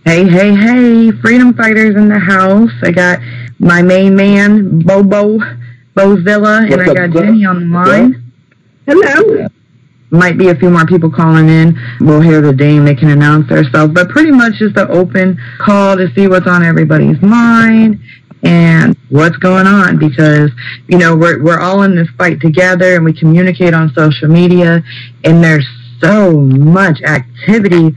Hey, hey, hey, freedom fighters in the house. I got my main man, Bozilla, and I got Jenny on the line. Hello. Might be a few more people calling in. We'll hear the name. They can announce themselves. But pretty much just an open call to see what's on everybody's mind and what's going on, because, you know, we're all in this fight together, and we communicate on social media, and there's so much activity.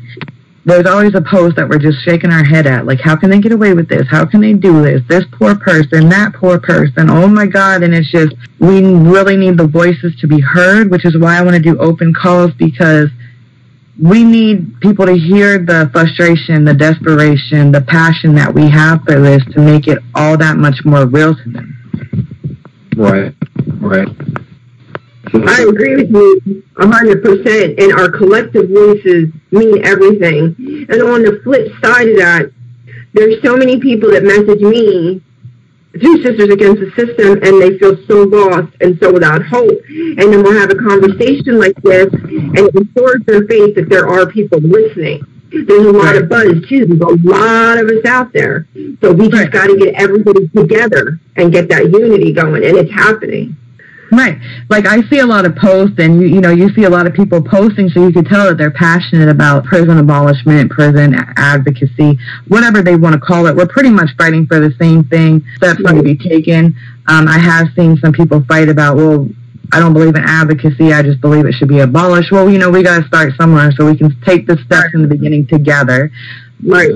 There's always a post that we're just shaking our head at, like, how can they get away with this? How can they do this? This poor person, that poor person, oh my God. And it's just, we really need the voices to be heard, which is why I want to do open calls, because we need people to hear the frustration, the desperation, the passion that we have for this, to make it all that much more real to them. Right. I agree with you 100%, and our collective voices mean everything. And on the flip side of that, there's so many people that message me through Sisters Against the System, and they feel so lost and so without hope. And then we'll have a conversation like this, and it restores their faith that there are people listening. There's a lot of buzz, too. There's a lot of us out there. So we just got to get everybody together and get that unity going, and it's happening. Right. Like, I see a lot of posts, and you see a lot of people posting, so you can tell that they're passionate about prison abolishment, prison advocacy, whatever they want to call it. We're pretty much fighting for the same thing. Steps need to be taken. I have seen some people fight about, well, I don't believe in advocacy, I just believe it should be abolished. Well, we got to start somewhere, so we can take the steps in the beginning together. Right.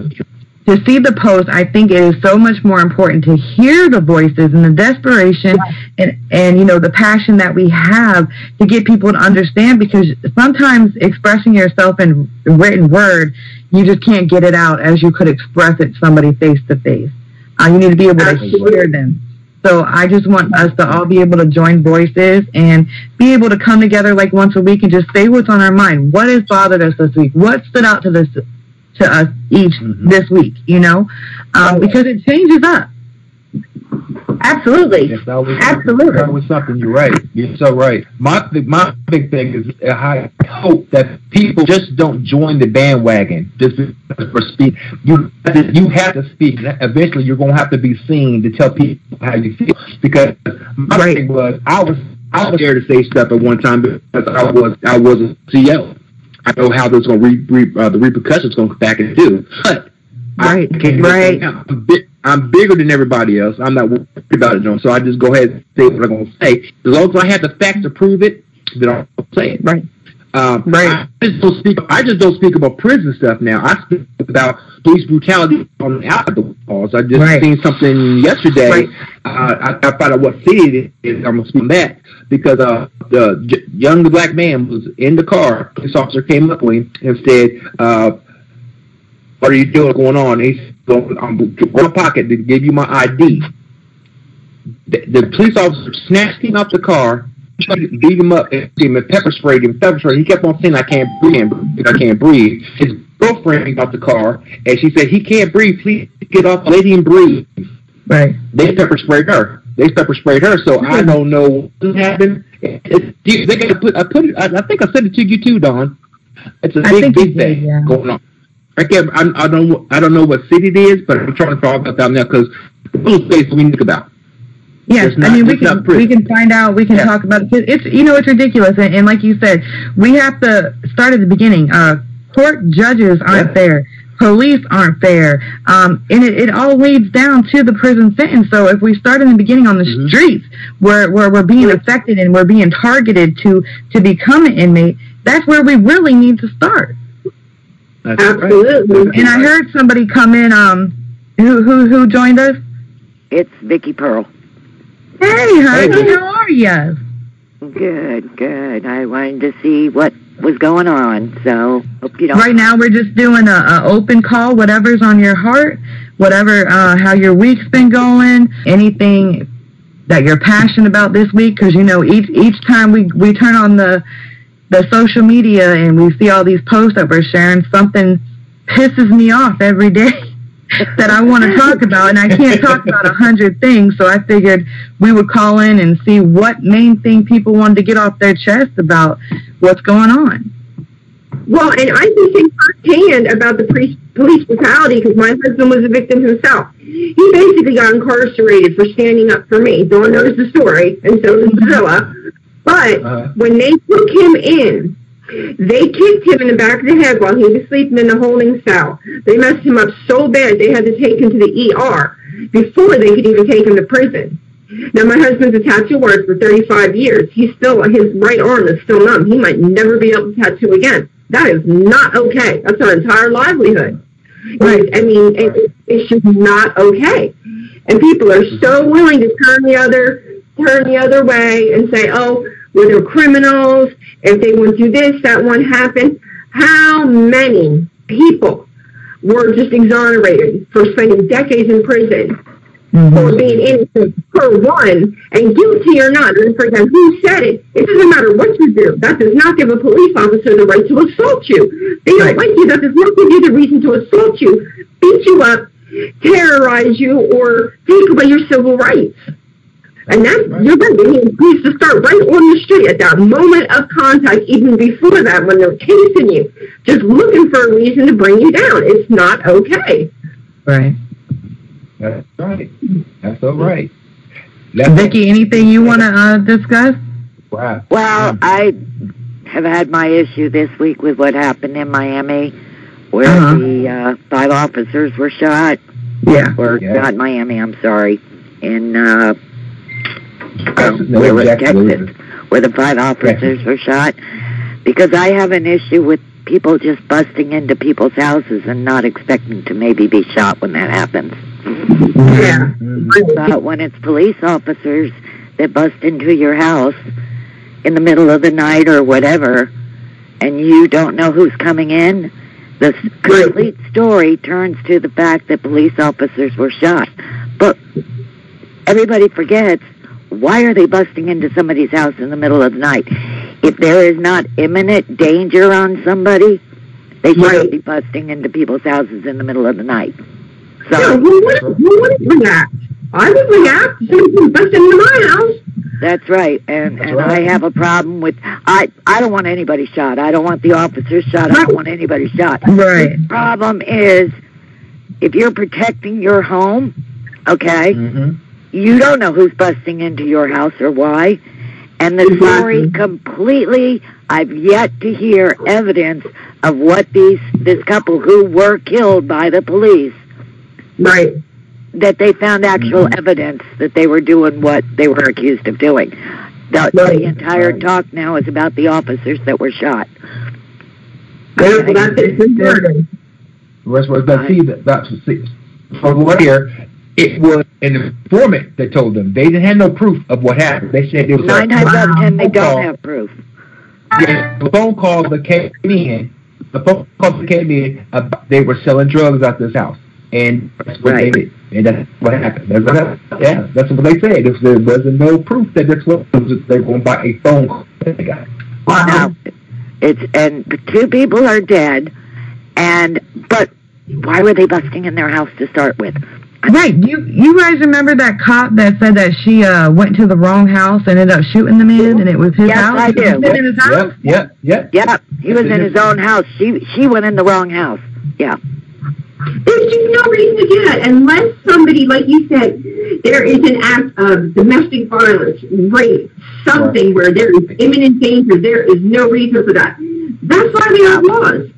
To see the post, I think it is so much more important to hear the voices and the desperation and the passion that we have to get people to understand, because sometimes expressing yourself in written word, you just can't get it out as you could express it to somebody face to face. You need to be able to hear them. So I just want us to all be able to join voices and be able to come together like once a week and just say what's on our mind. What has bothered us this week? What stood out to us each this week, because it changes up. Absolutely. Yes, that was something. You're right. You're so right. My big thing is I hope that people just don't join the bandwagon just for speak. You have to speak. Eventually, you're going to have to be seen to tell people how you feel. Because my thing was, I was scared to say stuff at one time because I was a CEO. I know how this is going to the repercussions going to come back and do. But I'm bigger than everybody else. I'm not worried about it, so I just go ahead and say what I'm going to say. As long as I have the facts to prove it, then I'll say it. Right. I just don't speak about prison stuff now. I speak about police brutality on the outside the walls. I just seen something yesterday. I found out what city it is. I'm going to speak on that because the young black man was in the car. Police officer came up to him and said, "What are you doing? What's going on?" He said, "I'm in my pocket to give you my ID." The police officer snatched him out the car, beat him up, and pepper sprayed him. He kept on saying, "I can't breathe." His girlfriend got the car, and she said, "He can't breathe. Please get off. Let him breathe." Right. They pepper sprayed her. So I don't know what happened. They got to put. I think I said it to you too, Dawn. It's a big thing going on. I don't know what city it is, but I'm trying to follow up down there because little space we think about. Yes, we can find out. We can talk about it. It's ridiculous, and like you said, we have to start at the beginning. Court judges aren't fair. Police aren't fair. And it all leads down to the prison sentence. So if we start in the beginning on the streets where we're being affected and we're being targeted to become an inmate, that's where we really need to start. That's absolutely. Right. And I heard somebody come in. Who joined us? It's Vicki Pearl. Hey, honey, how are you? Good. I wanted to see what was going on, so hope you don't. Right now, we're just doing a open call. Whatever's on your heart, whatever how your week's been going, anything that you're passionate about this week, because each time we turn on the social media and we see all these posts that we're sharing, something pisses me off every day that I want to talk about, and I can't talk about 100 things, so I figured we would call in and see what main thing people wanted to get off their chest about what's going on. Well, and I can say firsthand about the police brutality because my husband was a victim himself. He basically got incarcerated for standing up for me. Dawn knows the story, and so does Zilla. But when they took him in, they kicked him in the back of the head while he was sleeping in the holding cell. They messed him up so bad they had to take him to the ER before they could even take him to prison. Now, my husband's a tattoo artist for 35 years. His right arm is still numb. He might never be able to tattoo again. That is not okay. That's our entire livelihood. Right. I mean, it's just not okay. And people are so willing to turn the other way and say, oh, well, they're criminals. If they won't do this, that won't happen. How many people were just exonerated for spending decades in prison for being innocent per one, and guilty or not, and for them, who said it? It doesn't matter what you do. That does not give a police officer the right to assault you. They don't like you. That does not give you the reason to assault you, beat you up, terrorize you, or take away your civil rights. And that's, you're right, it needs to start right on the street at that moment of contact, even before that, when they're chasing you, just looking for a reason to bring you down. It's not okay. Right. That's right. That's all right. Vicki, anything you want to discuss? Wow. Well, I have had my issue this week with what happened in Miami, where the 5 officers were shot. Yeah. Or not Miami, I'm sorry. In Texas, where the 5 officers were shot. Because I have an issue with people just busting into people's houses and not expecting to maybe be shot when that happens. Yeah. But when it's police officers that bust into your house in the middle of the night or whatever, and you don't know who's coming in, the complete story turns to the fact that police officers were shot. But everybody forgets, why are they busting into somebody's house in the middle of the night? If there is not imminent danger on somebody, they shouldn't be busting into people's houses in the middle of the night. So, yeah, who wouldn't react? I would react if somebody busted into my house. That's right, and I have a problem with, I don't want anybody shot. I don't want the officers shot. I don't want anybody shot. Right. The problem is, if you're protecting your home, okay, you don't know who's busting into your house or why, and the story completely, I've yet to hear evidence of what this couple who were killed by the police, that they found actual evidence that they were doing what they were accused of doing. The entire talk now is about the officers that were shot. That's it. It was an informant that told them. They didn't have no proof of what happened. They said it was 9 times out of 10 they don't have proof. Yeah, the phone calls that came in. They were selling drugs out this house, and that's what they did. And that's what happened. That's what they said. There wasn't no proof that that's what they were going to buy a phone call that they got. Wow. And 2 people are dead, but why were they busting in their house to start with? Right. You guys remember that cop that said that she went to the wrong house and ended up shooting the man, and it was his house? Yes, I do. Was in his house? Yeah. He was in his own house. She went in the wrong house. Yeah. There's just no reason to do that unless somebody, like you said, there is an act of domestic violence, rape, something where there is imminent danger. There is no reason for that. That's why we have laws.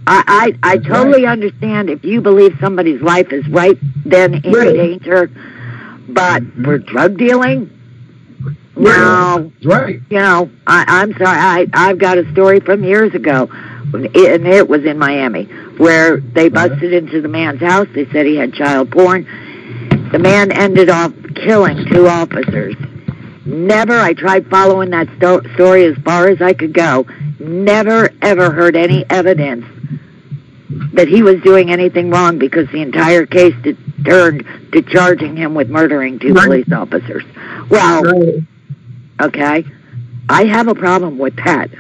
I totally understand if you believe somebody's life is right then in danger, but for drug dealing, no. Right. You know, I'm sorry. I've got a story from years ago, and it was in Miami, where they busted into the man's house. They said he had child porn. The man ended up killing 2 officers. I tried following that story as far as I could go. Never, ever heard any evidence that he was doing anything wrong, because the entire case turned to charging him with murdering 2 police officers. Well, okay, I have a problem with that.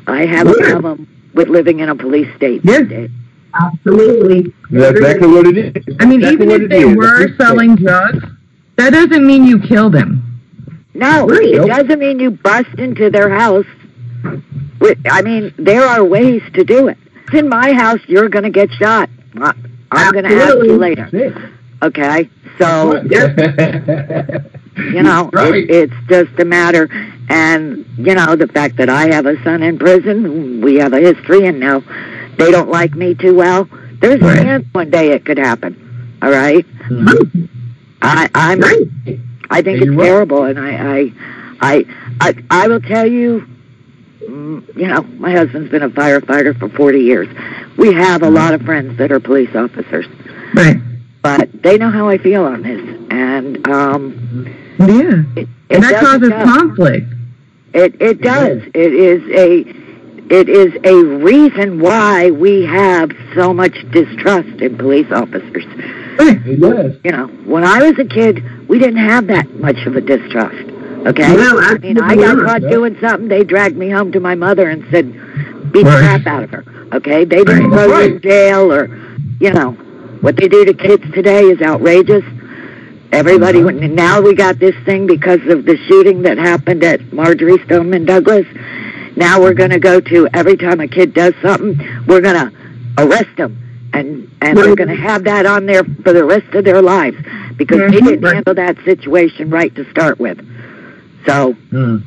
I have a problem with living in a police state. Yes. Absolutely. That's exactly what it is. I mean, even if they were selling drugs, that doesn't mean you killed him. No, it doesn't mean you bust into their house I mean, there are ways to do it. It's in my house, you're going to get shot. I'm going to ask you later. Okay? So, you know, it's just a matter, and, you know, the fact that I have a son in prison, we have a history, and now they don't like me too well. There's a chance one day it could happen. All right? Mm-hmm. I think it's terrible, and I will tell you, you know, my husband's been a firefighter for 40 years. We have a lot of friends that are police officers. Right. But they know how I feel on this, and and that causes conflict. It does. It is a reason why we have so much distrust in police officers. It does. You know, when I was a kid, we didn't have that much of a distrust. Okay? No, I mean, I got caught doing something, they dragged me home to my mother and said, beat the crap out of her. Okay? They didn't throw you in jail or, you know, what they do to kids today is outrageous. Everybody, now we got this thing because of the shooting that happened at Marjorie Stoneman Douglas. Now we're going to go to, every time a kid does something, we're going to arrest them. And they're going to have that on there for the rest of their lives because they didn't handle that situation right to start with. So, you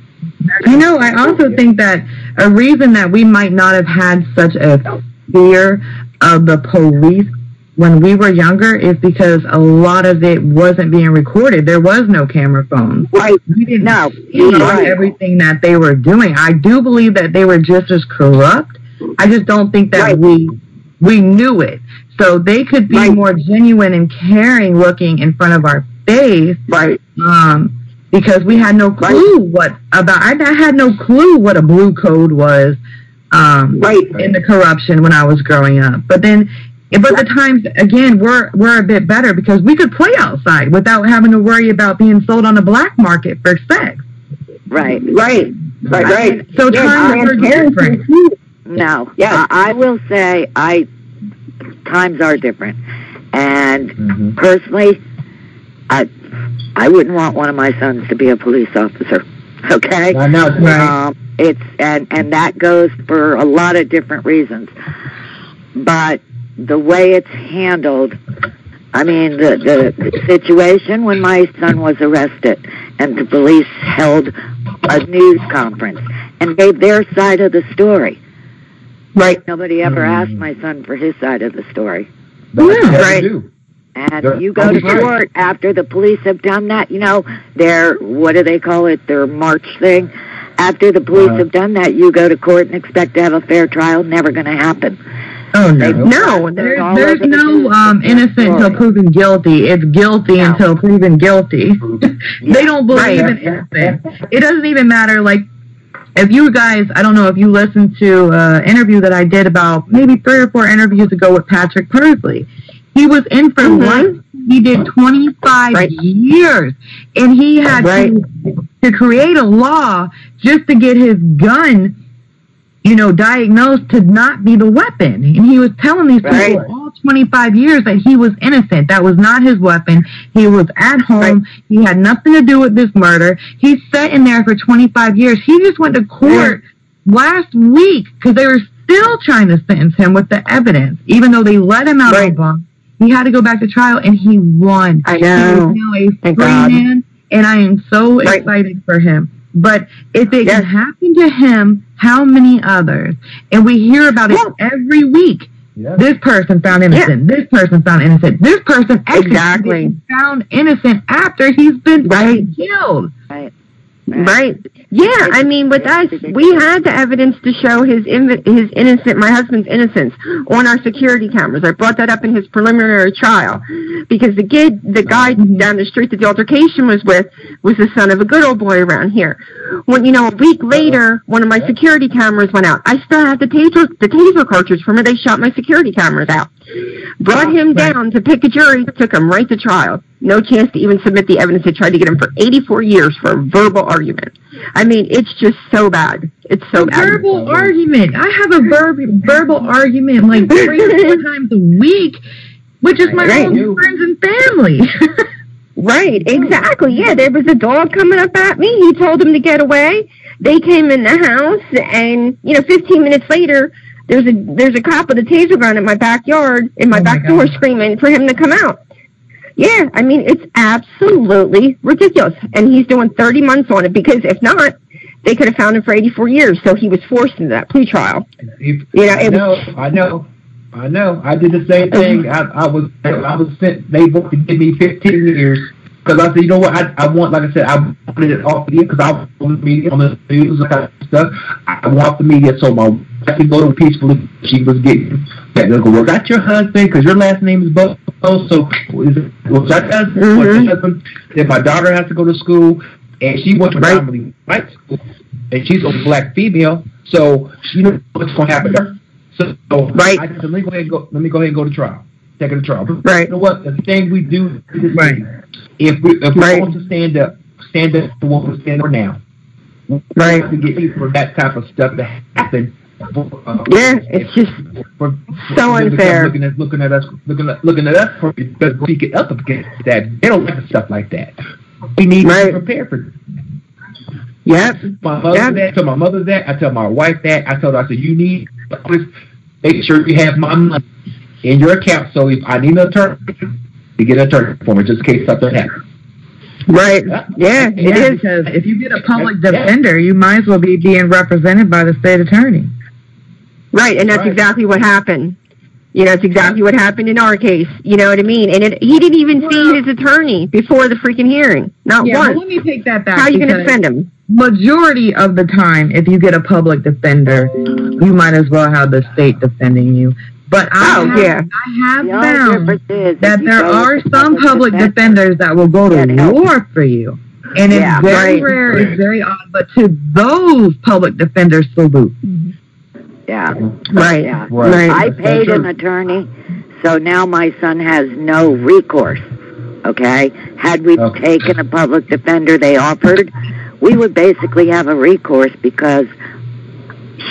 know, I also think that a reason that we might not have had such a fear of the police when we were younger is because a lot of it wasn't being recorded. There was no camera phones. Right. We didn't know everything that they were doing. I do believe that they were just as corrupt. I just don't think that we knew it. So they could be more genuine and caring looking in front of our face. Right. Because we had no clue I had no clue what a blue code was in the corruption when I was growing up. But the times, again, we're a bit better because we could play outside without having to worry about being sold on the black market for sex. Right. So times are different. No. Yeah. I will say times are different. And personally, I wouldn't want one of my sons to be a police officer. Okay? I know. It's and that goes for a lot of different reasons. But the way it's handled, I mean, the situation when my son was arrested and the police held a news conference and gave their side of the story. Right. Nobody ever asked my son for his side of the story. Right. And you go to court after the police have done that, you know, their, what do they call it, their march thing. After the police have done that, you go to court and expect to have a fair trial. Never going to happen. Oh, no. There's no innocent until proven guilty. It's guilty until proven guilty. They don't believe in innocent. It doesn't even matter, like, if you guys, I don't know if you listened to an interview that I did about maybe 3 or 4 interviews ago with Patrick Pursley. He was in for life. He did 25 years. And he had to create a law just to get his gun, you know, diagnosed to not be the weapon. And he was telling these people all 25 years that he was innocent. That was not his weapon. He was at home. He had nothing to do with this murder. He sat in there for 25 years. He just went to court last week because they were still trying to sentence him with the evidence, even though they let him out on bond. He had to go back to trial, and he won. I know. He is now a free man, and I am so excited for him. But if it can happen to him, how many others? And we hear about it every week. This person found innocent. This person found innocent. This person actually found innocent after he's been killed. Right. Yeah, I mean, with us, we had the evidence to show his my husband's innocence on our security cameras. I brought that up in his preliminary trial because the guy down the street that the altercation was with was the son of a good old boy around here. When, you know, a week later, one of my security cameras went out. I still have the taser cartridge from where they shot my security cameras out. Brought him down to pick a jury, took him right to trial. No chance to even submit the evidence. They tried to get him for 84 years for a verbal argument. I mean, it's just so bad. It's so bad. Verbal argument. I have a verbal argument like 3 or 4 times a week, which is my own friends and family. Right, exactly. Yeah, there was a dog coming up at me. He told him to get away. they came in the house, and 15 minutes later, there's a cop with a taser gun in my backyard, in my back door, screaming for him to come out. Yeah, I mean, it's absolutely ridiculous. And he's doing 30 months on it, because if not, they could have found him for 84 years. So he was forced into that plea trial. I know. I did the same thing. I was sent. They wanted to give me 15 years because I said, you know what? I want, like I said, I wanted it off the media because I was on the media, on the news and kind of stuff. I want the media so my wife could go to peacefully. She was getting that. They'll go, well, that's your husband because your last name is Bo. So was that husband? Then my daughter has to go to school, and she went to predominantly white school, and she's a black female. So you know what's going to happen to her. So I said, let me go ahead and go to trial. Take it to trial. Right. You know what? The thing we do is if we want to stand up to what we're standing for now. Right. To get people for that type of stuff to happen. It's just so unfair. Looking at us for speaking up against that. They don't like stuff like that. We need to be prepared for it. Yep. I tell my mother that. I tell my wife that. I told her, I said, you need to make sure you have my money in your account. So if I need an attorney, to get an attorney for me, just in case something happens. Right. Yeah, it is. Because if you get a public defender, you might as well be being represented by the state attorney. Right, and that's exactly what happened. It's exactly what happened in our case. You know what I mean? And he didn't even see his attorney before the freaking hearing. Not once. Well, let me take that back. How are you going to defend him? Majority of the time, if you get a public defender, you might as well have the state defending you. But I have found that there are some public defenders that will go to war for you. And it's very rare, it's very odd, but to those public defenders, salute. Yeah. Right. I paid an attorney, so now my son has no recourse. Okay? Had we taken a public defender they offered, we would basically have a recourse because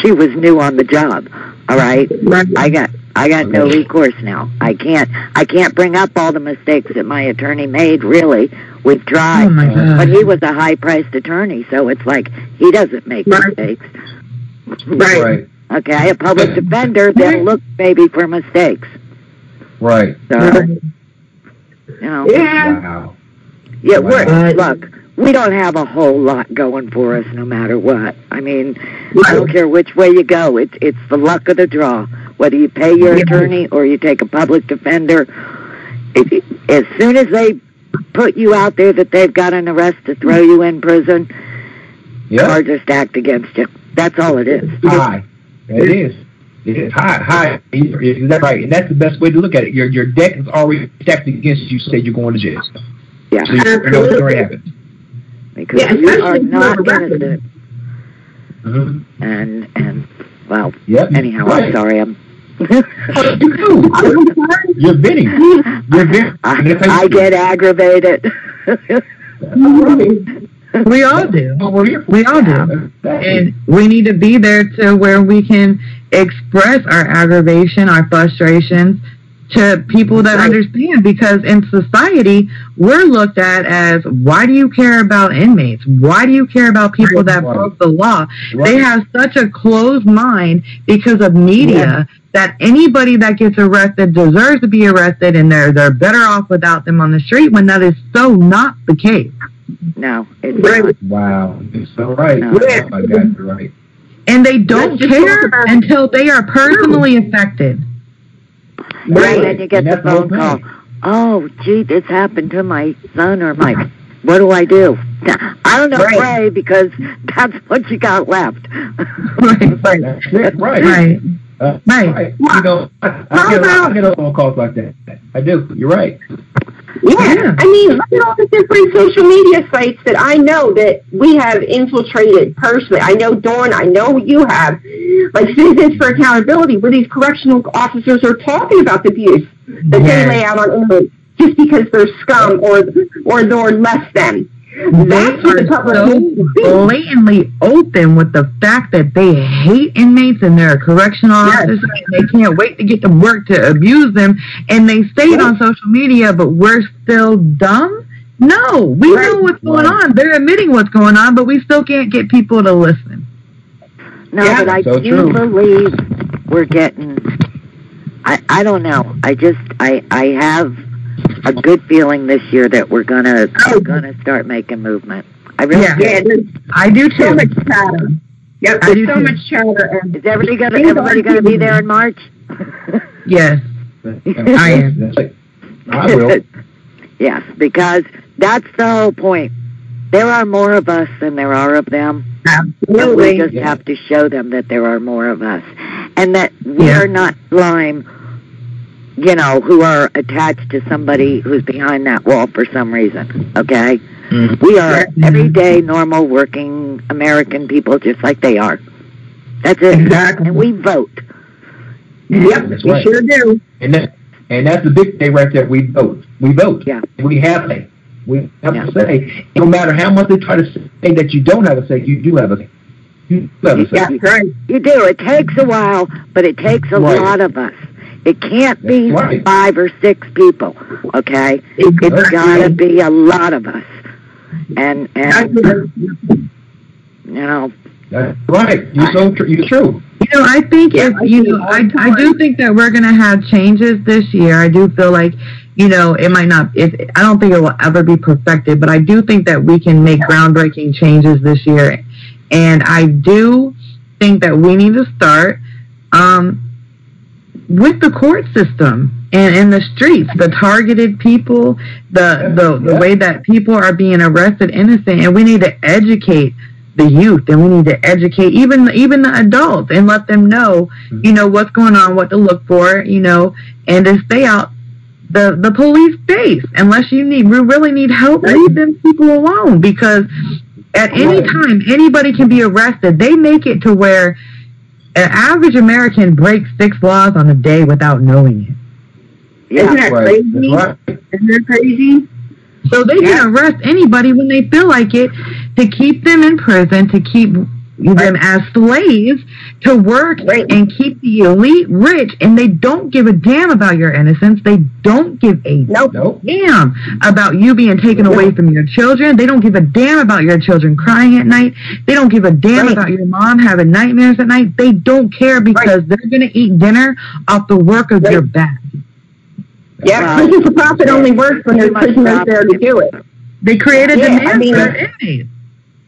she was new on the job. All right? I got no recourse now. I can't bring up all the mistakes that my attorney made, really. We've tried. But he was a high-priced attorney, so it's like he doesn't make mistakes. Right. Okay, a public defender, they'll look maybe for mistakes. Right. So, Wow. Yeah, look, we don't have a whole lot going for us no matter what. I mean, I don't care which way you go. It's the luck of the draw. Whether you pay your attorney or you take a public defender, as soon as they put you out there that they've got an arrest to throw you in prison, cards are stacked against you. That's all it is. High. It is. It is high. Is that right? And that's the best way to look at it. Your deck is already stacked against you. Say you're going to jail. Yeah. So you never know what's going to happen. Because you are not innocent. And well. Anyhow, I'm sorry. You're bidding. I get aggravated. We all do. We all do. And we need to be there to where we can express our aggravation, our frustrations to people that understand, because in society, we're looked at as, why do you care about inmates? Why do you care about people that broke the law? They have such a closed mind because of media that anybody that gets arrested deserves to be arrested, and they're better off without them on the street, when that is so not the case. No, it's not. Wow, it's so right. No. Oh my God, you're right. And they don't care until they are personally affected. Right, and then you get the phone call. Oh, gee, this happened to my son or my... What do I do? I don't know, pray, because that's what you got left. Right. You know, I get phone calls like that. I do. You're right. Yeah. I mean, look at all the different social media sites that I know that we have infiltrated personally. I know Dawn, I know you have. Like Citizens for Accountability, where these correctional officers are talking about the abuse that they lay out on inmates just because they're scum or they're less than. That's what the public so blatantly open with the fact that they hate inmates and they're correctional officers and they can't wait to get to work to abuse them, and they say it on social media, but we're still dumb No, we know what's going on. They're admitting what's going on, but we still can't get people to listen. No, but I do believe we're getting, I don't know. I have a good feeling this year that we're gonna start making movement. I really do. I do too. So much chatter. Yep, there's so much chatter. Is everybody gonna be there in March? Yes, I am. I will. Yes, because that's the whole point. There are more of us than there are of them. Absolutely. We just have to show them that there are more of us. And that we are not slime, who are attached to somebody who's behind that wall for some reason, okay? Mm-hmm. We are everyday, normal, working American people just like they are. That's it. Exactly. And we vote. Yep, that's we right. sure do. And that's the big thing right there. We vote. We vote. Yeah. We have a. We have a say. No matter how much they try to say that you don't have a say, you do have a say. You do have a say. That's right. You do. It takes a while, but it takes a lot of us. It can't be 5 or 6 people, okay? It's got to be a lot of us. And That's right. You're true. I think I do think that we're going to have changes this year. I do feel like, it might not, I don't think it will ever be perfected, but I do think that we can make groundbreaking changes this year. And I do think that we need to start with the court system and in the streets, the targeted people, the way that people are being arrested innocent, and we need to educate the youth, and we need to educate even the adults and let them know, what's going on, what to look for, and to stay out the police base. Unless we really need help, leave them people alone, because at any time anybody can be arrested. They make it to where an average American breaks 6 laws on a day without knowing it. Yeah. Isn't that crazy? Isn't that crazy? So they can arrest anybody when they feel like it, to keep them in prison, to keep them as slaves, to work and keep the elite rich, and they don't give a damn about your innocence. They don't give a damn about you being taken away from your children. They don't give a damn about your children crying at night. They don't give a damn about your mom having nightmares at night. They don't care, because they're going to eat dinner off the work of your back. Yeah, prison for profit only works when there's prisoners there to do it. They create a demand for inmates.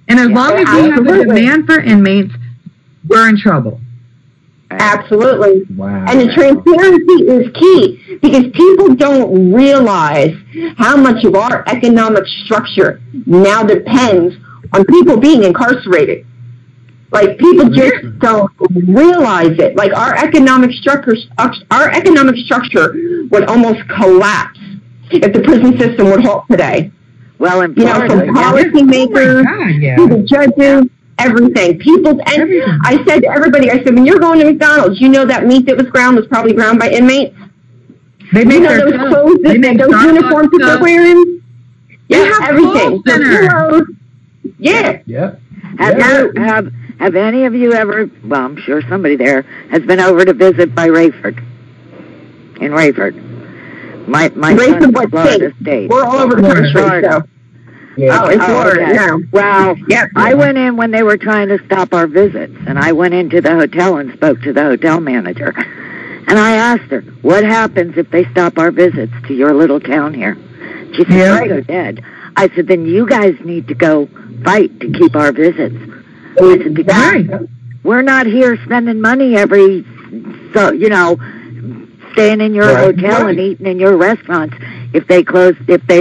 And as long as we have a demand for inmates, we're in trouble. Absolutely. Wow. And the transparency is key, because people don't realize how much of our economic structure now depends on people being incarcerated. Like, people just don't realize it. Like, our economic structure would almost collapse if the prison system would halt today. Well, in Florida, from policymakers to the judges, everything. I said to everybody, when you're going to McDonald's, that meat that was ground was probably ground by inmates. They make those clothes, those uniforms that they're wearing. Yeah, everything. Have any of you ever, well, I'm sure somebody there has been over to visit by Rayford, in Rayford. My son's in Florida State. We're all over the country, so. Yeah. In Florida, okay. now. Well, I went in when they were trying to stop our visits, and I went into the hotel and spoke to the hotel manager. And I asked her, what happens if they stop our visits to your little town here? She said, they're dead. I said, then you guys need to go fight to keep our visits. I said, because we're not here spending money staying in your hotel and eating in your restaurants if they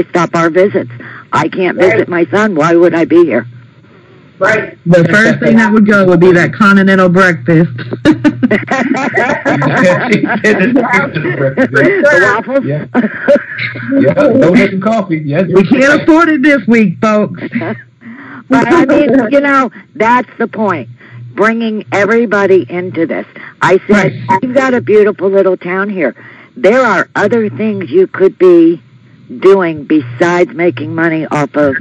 stop our visits. I can't visit my son. Why would I be here? Right. The first thing that would go would be that continental breakfast. The waffles? Yeah. Donuts and coffee. Yes. We can't afford it this week, folks. But I mean, that's the point. Bringing everybody into this. I said, you've got a beautiful little town here. There are other things you could be doing besides making money off of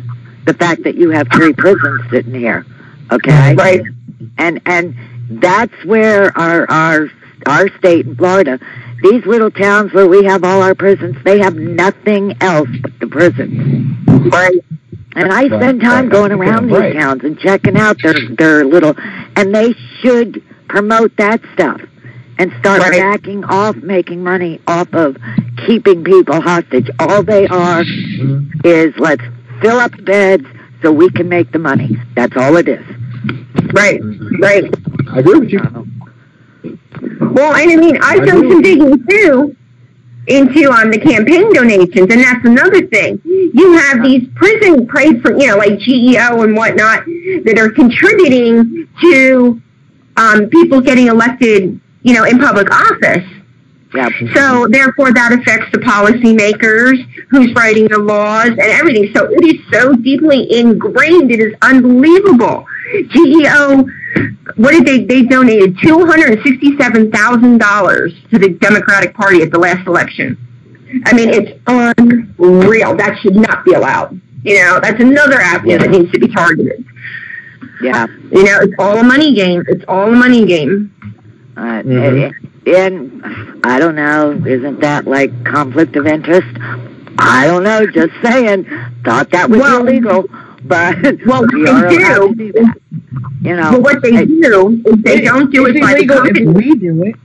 the fact that you have 3 prisons sitting here. Okay? Right. And that's where our state in Florida These little towns where we have all our prisons, they have nothing else but the prisons. Right. And I spend time going around these towns and checking out their little, and they should promote that stuff and start backing off making money off of keeping people hostage. All they are is, let's fill up beds so we can make the money. That's all it is. Right. I agree with you. Well, and I mean, I've done some digging too into the campaign donations, and that's another thing. You have these prison praise for, like GEO and whatnot, that are contributing to people getting elected, in public office. Yep. So therefore, that affects the policymakers, who's writing the laws, and everything. So it is so deeply ingrained. It is unbelievable. GEO, what did they donated $267,000 to the Democratic Party at the last election. I mean, it's unreal. That should not be allowed. That's another avenue that needs to be targeted. Yeah. It's all a money game. And I don't know, isn't that like conflict of interest? I don't know, just saying. Thought that was illegal, but we are allowed to do that. But what they do is they don't do it by the company. We do it.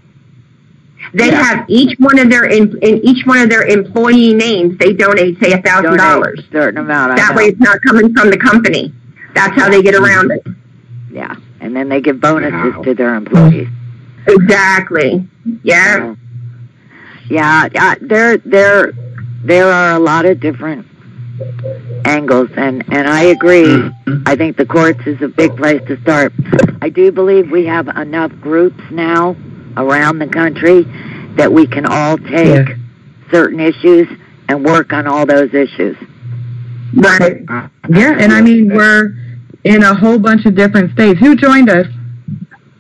They have each one of their in each one of their employee names. They donate, say, $1,000. Certain amount. That way, it's not coming from the company. That's how they get around it. Yeah, and then they give bonuses to their employees. Exactly. Yeah. Yeah. There are a lot of different angles, and I agree. I think the courts is a big place to start. I do believe we have enough groups now around the country that we can all take certain issues and work on all those issues. Right. Yeah, and I mean, we're in a whole bunch of different states. Who joined us?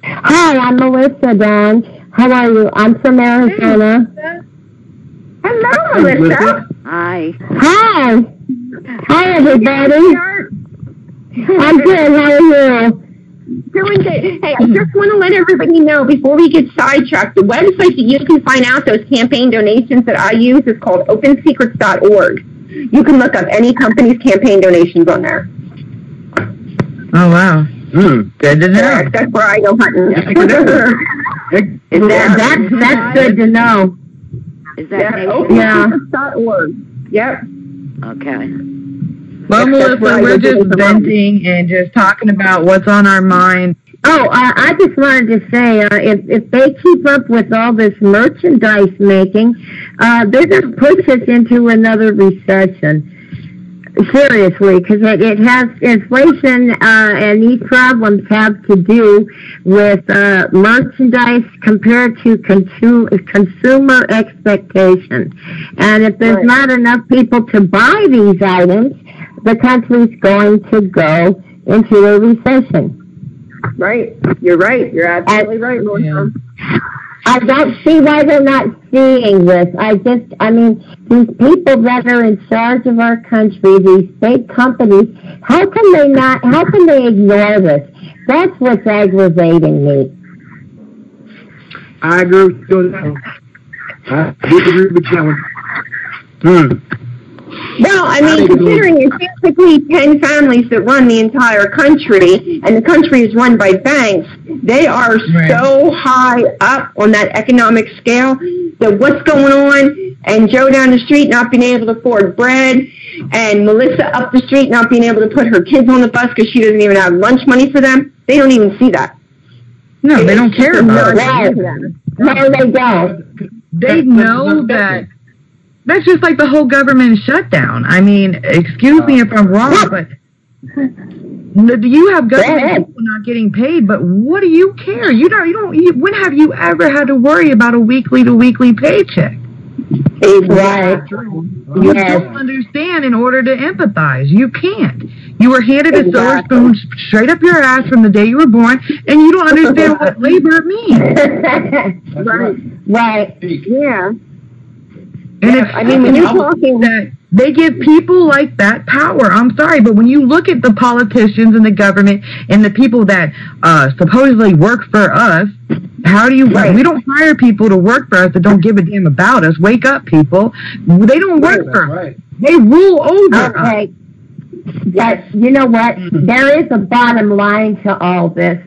Hi, I'm Melissa, Dawn. How are you? I'm from Arizona. Hello, Melissa. Hi. Hi. Hi, everybody. I'm good. How are you? Doing good. Hey, I just want to let everybody know before we get sidetracked, the website that you can find out those campaign donations that I use is called opensecrets.org. You can look up any company's campaign donations on there. Oh, wow. Good to know. That's where I go hunting. That's good to know. Is that opensecrets.org. Yep. Okay. Well, Melissa, we're just venting and just talking about what's on our mind. Oh, I just wanted to say, if they keep up with all this merchandise making, they're going to push us into another recession. Seriously, because it has inflation, and these problems have to do with merchandise compared to consumer expectation. And if there's not enough people to buy these items, the country's going to go into a recession. Right. You're right. You're absolutely right, Melissa. I don't see why they're not seeing this. I mean, these people that are in charge of our country, these big companies, how can they ignore this? That's what's aggravating me. I agree with you. I disagree with that one. Well, I mean, considering it's basically 10 families that run the entire country, and the country is run by banks, they are so high up on that economic scale that what's going on, and Joe down the street not being able to afford bread, and Melissa up the street not being able to put her kids on the bus because she doesn't even have lunch money for them, they don't even see that. No, they don't care about it. No, they don't. They know that. That's just like the whole government shutdown. I mean, excuse me if I'm wrong, but you have government people not getting paid, but what do you care? When have you ever had to worry about a weekly to weekly paycheck? Right. You don't understand in order to empathize. You can't. You were handed a silver spoon straight up your ass from the day you were born, and you don't understand what labor means. Right. Right. Yeah. And I mean, when you're talking that They give people like that power. I'm sorry, but when you look at the politicians and the government and the people that supposedly work for us, how do you work? We don't hire people to work for us that don't give a damn about us. Wake up, people. They don't work for us. They rule over us. Okay. But you know what? There is a bottom line to all this.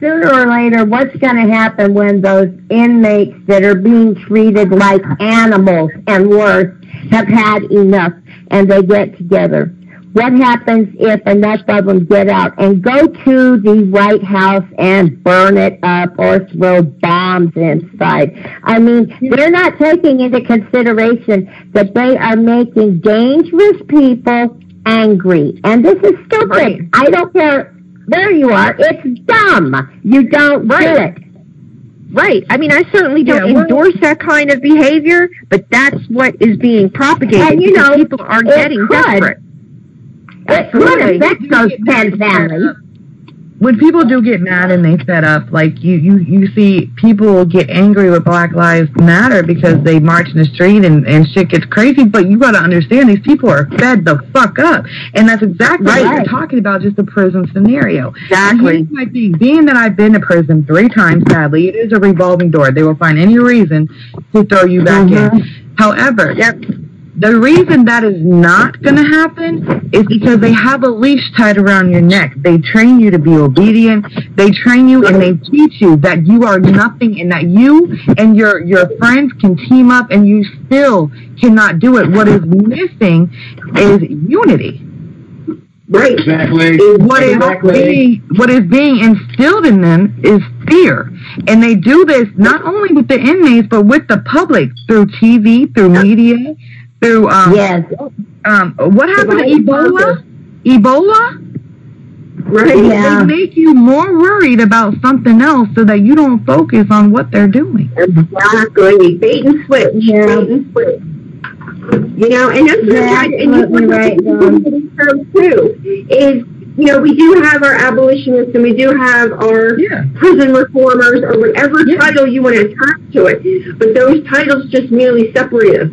Sooner or later, what's going to happen when those inmates that are being treated like animals and worse have had enough and they get together? What happens if enough of them get out and go to the White House and burn it up or throw bombs inside? I mean, they're not taking into consideration that they are making dangerous people angry. And this is stupid. Right. I don't care. There you are. It's dumb. You don't do it. Right. I mean, I certainly don't endorse that kind of behavior, but that's what is being propagated. And, you know, people are getting desperate. It could affect those 10 families. When people do get mad and they set up, like you see people get angry with Black Lives Matter because they march in the street and shit gets crazy, but you got to understand these people are fed the fuck up. And that's exactly what you're talking about, just the prison scenario. Exactly. And here's my thing. Being that I've been to prison 3 times, sadly, it is a revolving door. They will find any reason to throw you back in. However, the reason that is not going to happen is because they have a leash tied around your neck. They train you to be obedient. They train you and they teach you that you are nothing and that you and your friends can team up and you still cannot do it. What is missing is unity. Right. Exactly. What is being instilled in them is fear. And they do this not only with the inmates, but with the public through TV, through media, through what happened to Ebola? Right. They make you more worried about something else so that you don't focus on what they're doing. Exactly. Bait and switch. Yeah. Bait and switch. You know, and that's too. Is, you know, we do have our abolitionists and we do have our prison reformers or whatever title you want to attach to it. But those titles just merely separate us.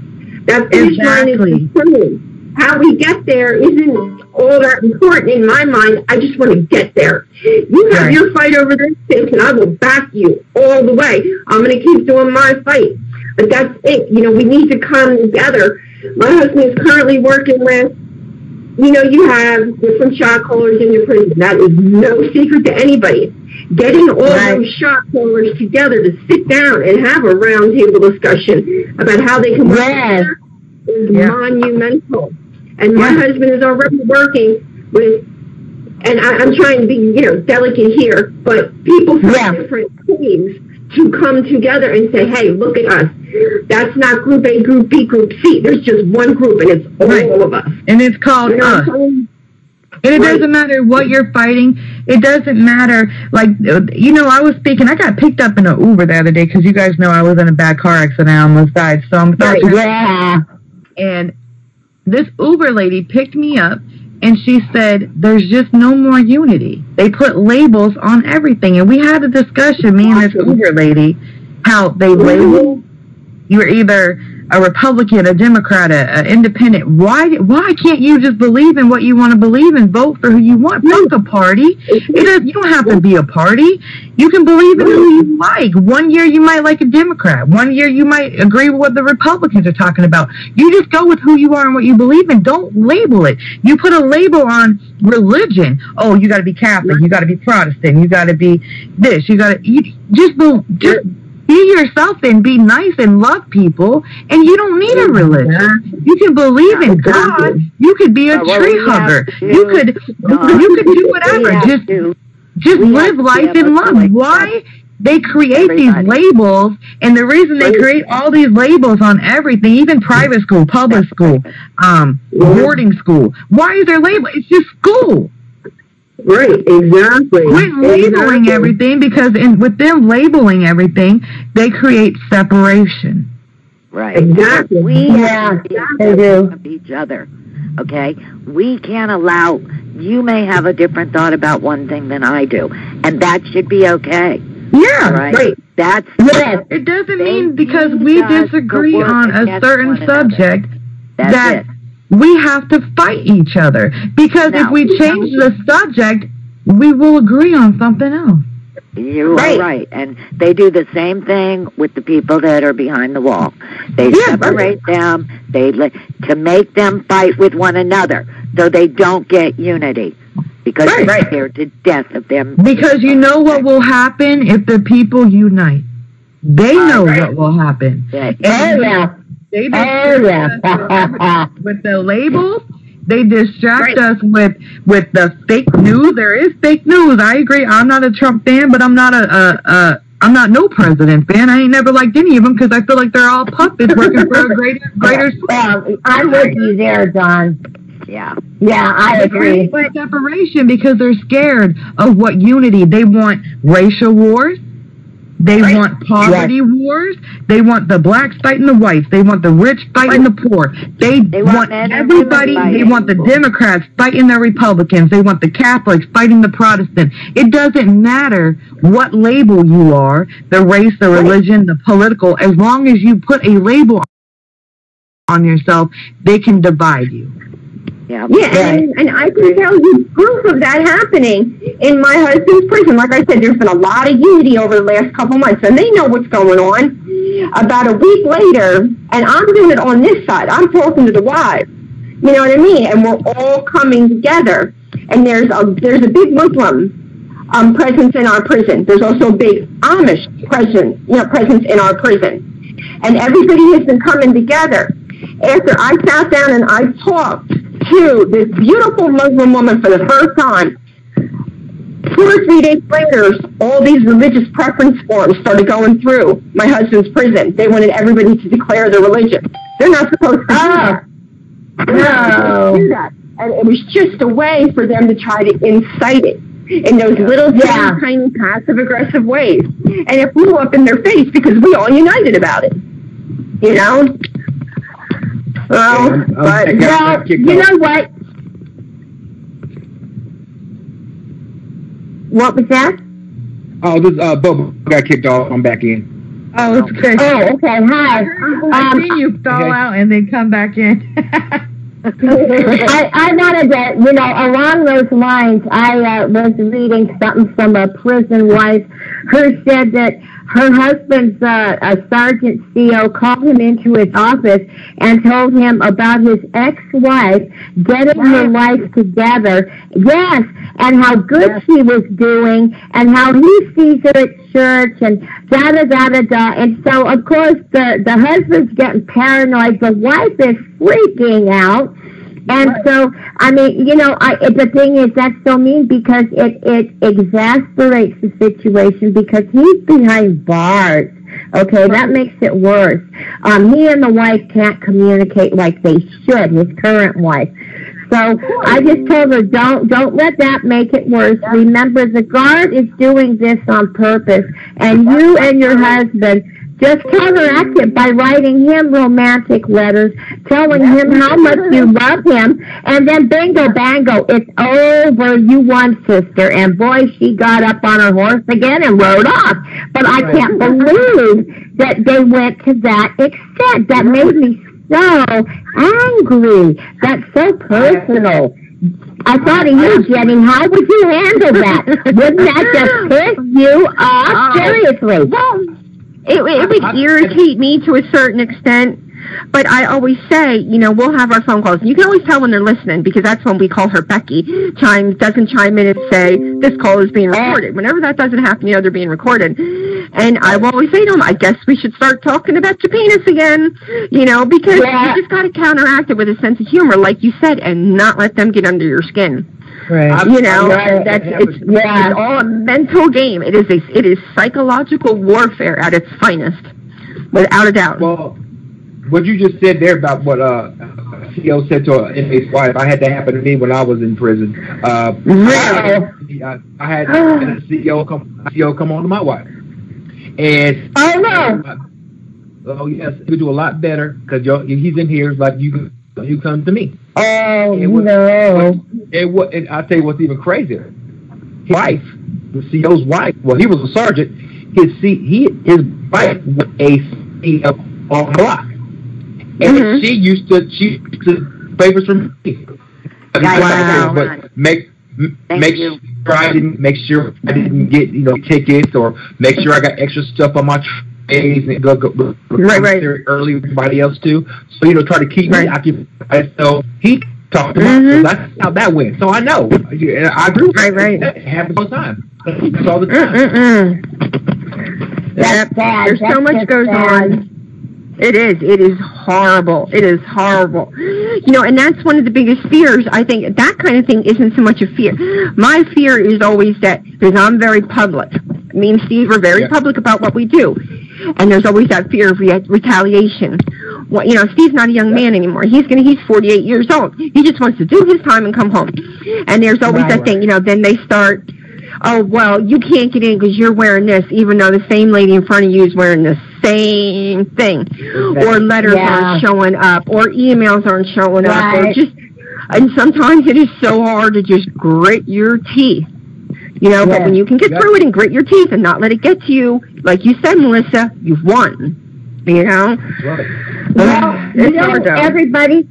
That finish line is determined. How we get there isn't all that important in my mind. I just want to get there. You have your fight over this thing, and I will back you all the way. I'm going to keep doing my fight. But that's it. You know, we need to come together. My husband is currently working with, you know, you have different shot callers in your prison. That is no secret to anybody. Getting all those shot callers together to sit down and have a roundtable discussion about how they can work together is monumental. And my husband is already working with, and I'm trying to be, you know, delicate here, but people from different teams to come together and say, hey, look at us. That's not group A, group B, group C. There's just one group, and it's all of us. And it's called us. And it doesn't matter what you're fighting. It doesn't matter. Like, you know, I was speaking. I got picked up in an Uber the other day because you guys know I was in a bad car accident. I almost died. So I'm and this Uber lady picked me up, and she said, there's just no more unity. They put labels on everything. And we had a discussion, me and this Uber lady, how they label. You're either a Republican, a Democrat, an independent. Why can't you just believe in what you want to believe and vote for who you want? Fuck a party. You don't have to be a party. You can believe in who you like. One year you might like a Democrat. One year you might agree with what the Republicans are talking about. You just go with who you are and what you believe in. Don't label it. You put a label on religion. Oh, you got to be Catholic. You got to be Protestant. You got to be this. You just be yourself and be nice and love people, and you don't need a religion. You can believe in God. You could be a tree hugger. You could do whatever. Just live life in love. Why they create these labels, and the reason they create all these labels on everything, even private school, public school, boarding school. Why is there label? It's just school. Right, exactly. Quit labeling everything, because with them labeling everything, they create separation. Right. Exactly. We have to be each other. Okay? We can't allow, you may have a different thought about one thing than I do, and that should be okay. Yeah, right. That's it doesn't mean because we disagree on a certain subject that we have to fight each other. Because if we change the subject, we will agree on something else. You are right. And they do the same thing with the people that are behind the wall. They separate them to make them fight with one another so they don't get unity. Because they're scared to death of them. Because you know what will happen if the people unite. They know what will happen. They distract us with the labels. They distract us with the fake news. There is fake news. I agree. I'm not a Trump fan, but I'm not I'm not no president fan. I ain't never liked any of them because I feel like they're all puppets working for a greater. I'm with you there, Don. Yeah, I agree. Separation because they're scared of what unity. They want racial wars. They want poverty wars. They want the blacks fighting the whites. They want the rich fighting the poor. They want everybody. They want the Democrats fighting the Republicans. They want the Catholics fighting the Protestants. It doesn't matter what label you are, the race, the religion, the political, as long as you put a label on yourself, they can divide you. And I can tell you proof of that happening in my husband's prison. Like I said, there's been a lot of unity over the last couple months, and they know what's going on. About a week later, and I'm doing it on this side, I'm talking to the wives. You know what I mean? And we're all coming together. And there's a big Muslim presence in our prison. There's also a big Amish presence in our prison. And everybody has been coming together. After I sat down and I talked to this beautiful Muslim woman for the first time, 2 or 3 days later, all these religious preference forms started going through my husband's prison. They wanted everybody to declare their religion. They're not supposed to do that. Do that. And it was just a way for them to try to incite it in those little tiny passive-aggressive ways. And it blew up in their face because we all united about it. You know? Well, but you know what? What was that? Oh, this Bubba got kicked off. I'm back in. Oh, it's good. Oh, okay. Hi. I seen you fall out and then come back in. I wanted to, along those lines, I was reading something from a prison wife who said that her husband's a Sergeant CO called him into his office and told him about his ex-wife getting her life together. Yes, and how good she was doing and how he sees her at church and da-da-da-da-da. And so, of course, the husband's getting paranoid. The wife is freaking out. And so, I mean, the thing is, that's so mean because it exasperates the situation because he's behind bars. Okay, that makes it worse. He and the wife can't communicate like they should, his current wife. So I just told her, don't let that make it worse. Remember, the guard is doing this on purpose, and you and your husband just counteract it by writing him romantic letters, telling him how much you love him, and then bingo, bango, it's over, you won, sister. And boy, she got up on her horse again and rode off. But I can't believe that they went to that extent. That made me so angry. That's so personal. I thought of you, Jenny. How would you handle that? Wouldn't that just piss you off? Seriously. Well, it would irritate me to a certain extent, but I always say, we'll have our phone calls. You can always tell when they're listening because that's when we call her Becky. Doesn't chime in and say, this call is being recorded. Whenever that doesn't happen, they're being recorded. And I will always say to them, I guess we should start talking about your penis again, because you just got to counteract it with a sense of humor, like you said, and not let them get under your skin. Right. It's all a mental game. It is psychological warfare at its finest, without a doubt. Well, what you just said there about what CO said to an inmate's wife, I had that happen to me when I was in prison. I had a CO come on to my wife, and oh yes, you do a lot better because he's in here like you come to me. Oh, and I'll tell you what's even crazier. His wife, the CO's wife, well, he was a sergeant. His wife was a CO on the block. And she used to favors for me. Wow. But make sure I didn't get tickets, or make sure I got extra stuff on my trays and go right. early everybody else too. So try to keep me occupied. So he talked about that's how that went. So I know. I agree. Right. It happens all the time. It's all the time. That's bad. There's so much goes on. It is horrible. It is horrible. And that's one of the biggest fears. I think that kind of thing isn't so much a fear. My fear is always that, because I'm very public. Me and Steve are very public about what we do. And there's always that fear of retaliation. Well, Steve's not a young man anymore. He's 48 years old. He just wants to do his time and come home. And there's always that thing, then they start, oh, well, you can't get in because you're wearing this, even though the same lady in front of you is wearing the same thing. Or letters aren't showing up, or emails aren't showing up, or and sometimes it is so hard to just grit your teeth. But when you can get through it and grit your teeth and not let it get to you, like you said, Melissa, you've won. That's right. Well, everybody,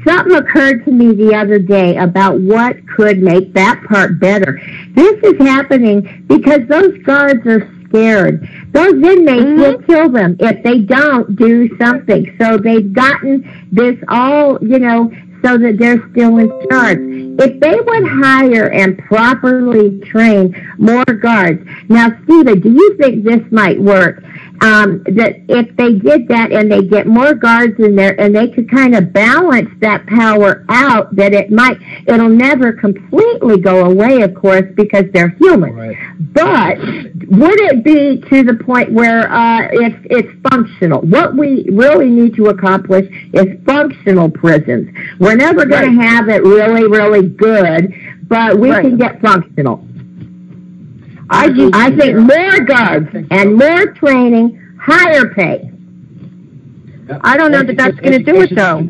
something occurred to me the other day about what could make that part better. This is happening because those guards are scared. Those inmates will kill them if they don't do something. So they've gotten this all, so that they're still in charge. If they would hire and properly train more guards. Now, Stephen, do you think this might work? That if they did that and they get more guards in there and they could kind of balance that power out, that it'll never completely go away, of course, because they're human. Right. But would it be to the point where it's functional? What we really need to accomplish is functional prisons. We're never going to have it really, really good, but we can get functional. I think more guards and more training, higher pay. I don't know that that's going to do it, though.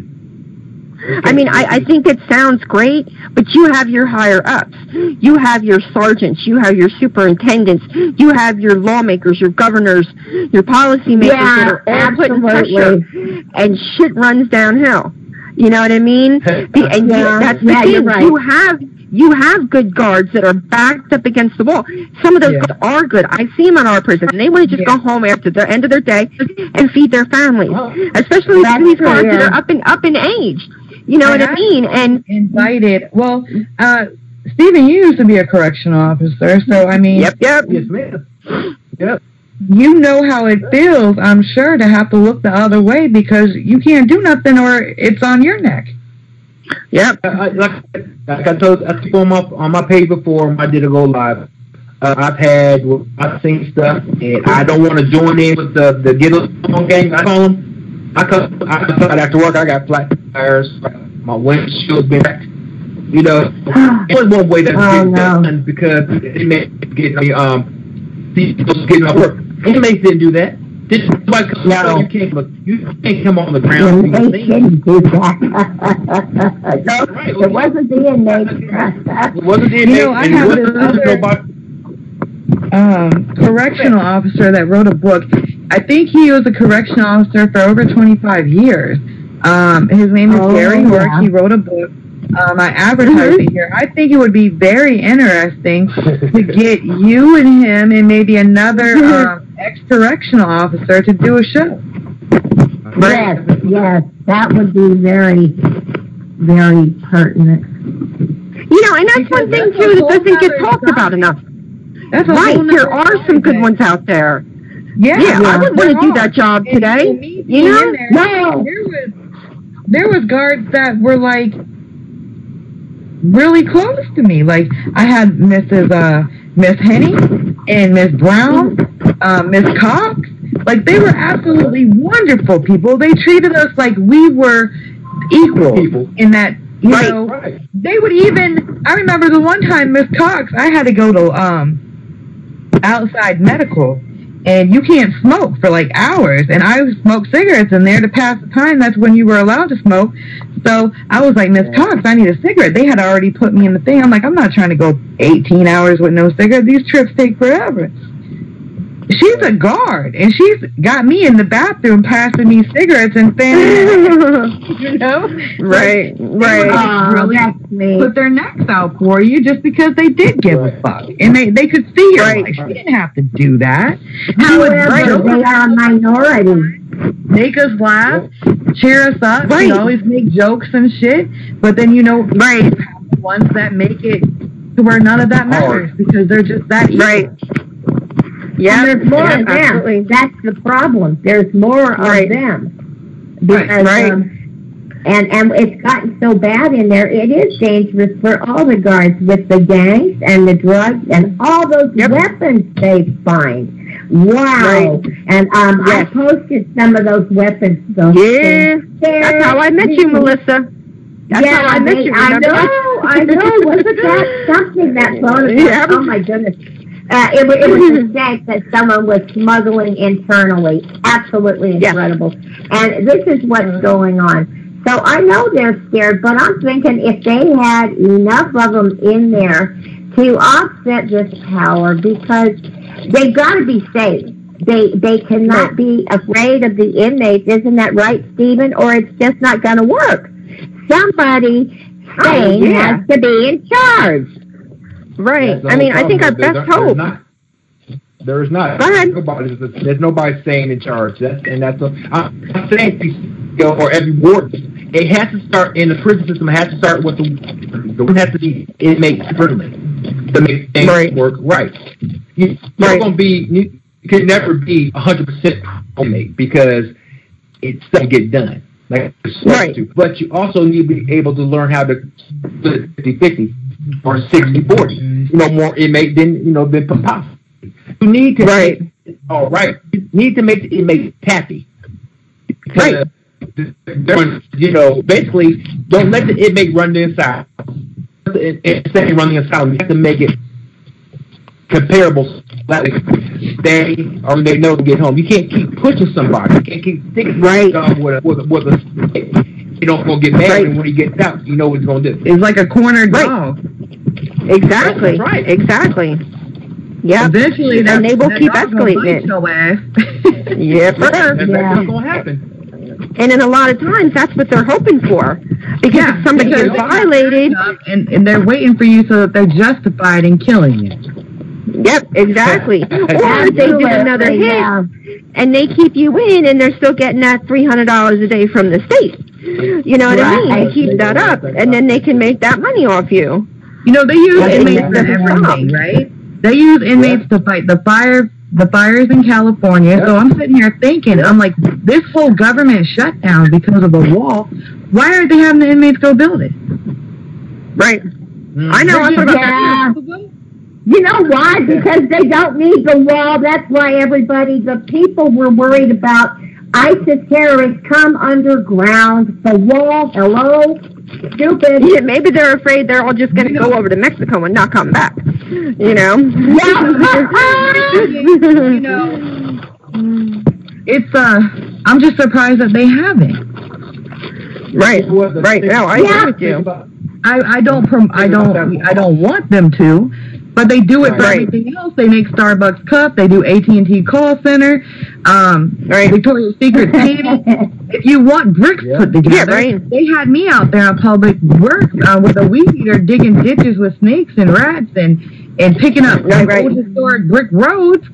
I think it sounds great, but you have your higher-ups. You have your sergeants. You have your superintendents. You have your lawmakers, your governors, your policymakers that are all putting pressure, and shit runs downhill. You know what I mean? That's the thing. You're right. You have good guards that are backed up against the wall. Some of those guards are good. I see them in our prison. And they want to just go home after the end of their day and feed their families, especially these guards that are up in age. You know what I mean? And invited. Well, Stephen, you used to be a correctional officer, so I mean, Yep. Yes, ma'am. Yep. You know how it feels, I'm sure, to have to look the other way because you can't do nothing or it's on your neck. Yep. Like I told, I took on my page before I did a go live. I've seen stuff, and I don't want to join in with the get along gang. I call them. I come after work. I got flat tires. My windshield's been wrecked. There's one way that's done because it may get people getting off work. Inmates didn't do that. You can't come on the ground. They didn't do that. It wasn't the inmates. It wasn't the inmates. I have this correctional officer that wrote a book. I think he was a correctional officer for over 25 years. His name is Gary Work. He wrote a book. I advertised it here. I think it would be very interesting to get you and him and maybe another ex-correctional officer to do a show. Yes, that would be very, very pertinent. And that's one thing, too, that doesn't get talked about enough. That's there are some good ones out there. Yeah, I wouldn't want to do that job today. No. There was guards that were like really close to me. Like I had Miss Henny and Miss Brown, Miss Cox. Like they were absolutely wonderful people. They treated us like we were equal in that. You know, they would even. I remember the one time Miss Cox, I had to go to outside medical. And you can't smoke for like hours. And I smoked cigarettes in there to pass the time. That's when you were allowed to smoke. So I was like, Miss Cox, I need a cigarette. They had already put me in the thing. I'm like, I'm not trying to go 18 hours with no cigarette. These trips take forever. She's a guard, and she's got me in the bathroom passing me cigarettes and fanning. You know, right. Really put their necks out for you just because they did give a fuck, and they could see your life. She didn't have to do that. However, they are a minority. Make us laugh, cheer us up. Right. You always make jokes and shit, but then you have the ones that make it to where none of that matters because they're just that evil. Right. Yeah, there's more of them. Absolutely. That's the problem. There's more of them. Because, and it's gotten so bad in there, it is dangerous for all the guards with the gangs and the drugs and all those weapons they find. Wow. And I posted some of those weapons. That's how I met you, Melissa. That's how I met you. I know. Wasn't that something that phone? Oh, my goodness. It was a fact that someone was smuggling internally. Absolutely incredible. And this is what's going on. So I know they're scared, but I'm thinking if they had enough of them in there to offset this power, because they've got to be safe. They cannot be afraid of the inmates. Isn't that right, Stephen? Or it's just not going to work. Somebody sane has to be in charge. Right. I mean, I think our best hope. There's not. Go ahead. There's nobody staying in charge. I'm saying, or every ward, it has to start in the prison system. It has to start with the has to be inmate friendly to make things work right. You can never be 100% inmate because it doesn't get done. Like it's supposed to. But you also need to be able to learn how to split 50-50 or 60-40. More inmate than possible. You need to you need to make the inmates happy. Right. Basically, don't let the inmate run the inside. Instead of running the inside, you have to make it comparable. Like stay, or they know to get home. You can't keep pushing somebody. You can't keep sticking with a stick. You don't go get mad, and when he gets out, you know what he's going to do. It's like a cornered dog. Exactly. Right. Exactly. Yeah. Eventually, and they will keep escalating it. Yep. That's what's going to happen. And in a lot of times, that's what they're hoping for. Because if somebody gets violated... And they're waiting for you so that they're justified in killing you. Yep, exactly. Or they do another hit, and they keep you in, and they're still getting that $300 a day from the state. You know what I mean? They keep that up, and then they can make that money off you. They use inmates for everything, right? They use inmates to fight the fires in California. So I'm sitting here thinking, I'm like, this whole government shutdown because of the wall. Why aren't they having the inmates go build it? Right. I know. I'm You know why? Because they don't need the wall. That's why the people were worried about ISIS terrorists come underground. The wall, hello? Stupid. Yeah, maybe they're afraid they're all just going to go over to Mexico and not come back. It's I'm just surprised that they haven't. Right. No, I agree with you. I don't want them to, but they do it for everything else. They make Starbucks cup. They do AT&T call center. Victoria's Secret painting. If you want bricks put together, they had me out there on public work with a weed eater digging ditches with snakes and rats and picking up old historic brick roads.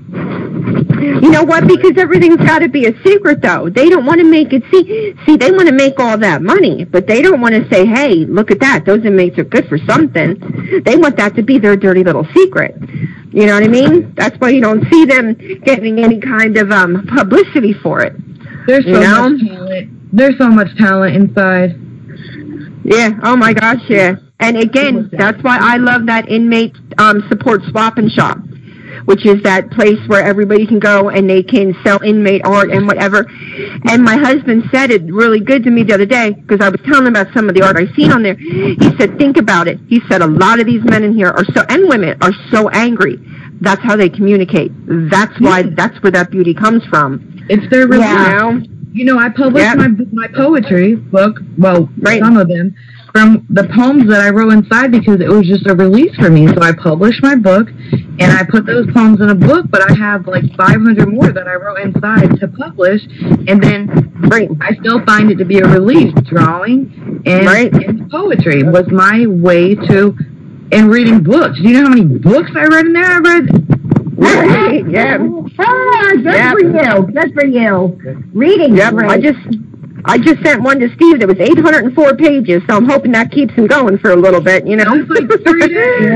You know what? Because everything's got to be a secret, though. They don't want to make it see, they want to make all that money, but they don't want to say, hey, look at that. Those inmates are good for something. They want that to be their dirty little secret. You know what I mean? That's why you don't see them getting any kind of publicity for it. There's so much talent. There's so much talent inside. Yeah. Oh, my gosh, yeah. And, again, that's why I love that inmate support swap and shop, which is that place where everybody can go and they can sell inmate art and whatever. And my husband said it really good to me the other day because I was telling him about some of the art I seen on there. He said, think about it. He said, a lot of these men in here and women are so angry. That's how they communicate. That's why, that's where that beauty comes from. It's their religion. I published my poetry book, some of them, from the poems that I wrote inside because it was just a release for me. So I published my book, and I put those poems in a book, but I have like 500 more that I wrote inside to publish, and then I still find it to be a release. Drawing and poetry was my way to, and reading books. Do you know how many books I read in there? I read... Good for you. Reading. Great. I just sent one to Steve that was 804 pages, so I'm hoping that keeps him going for a little bit, It's like 3 days.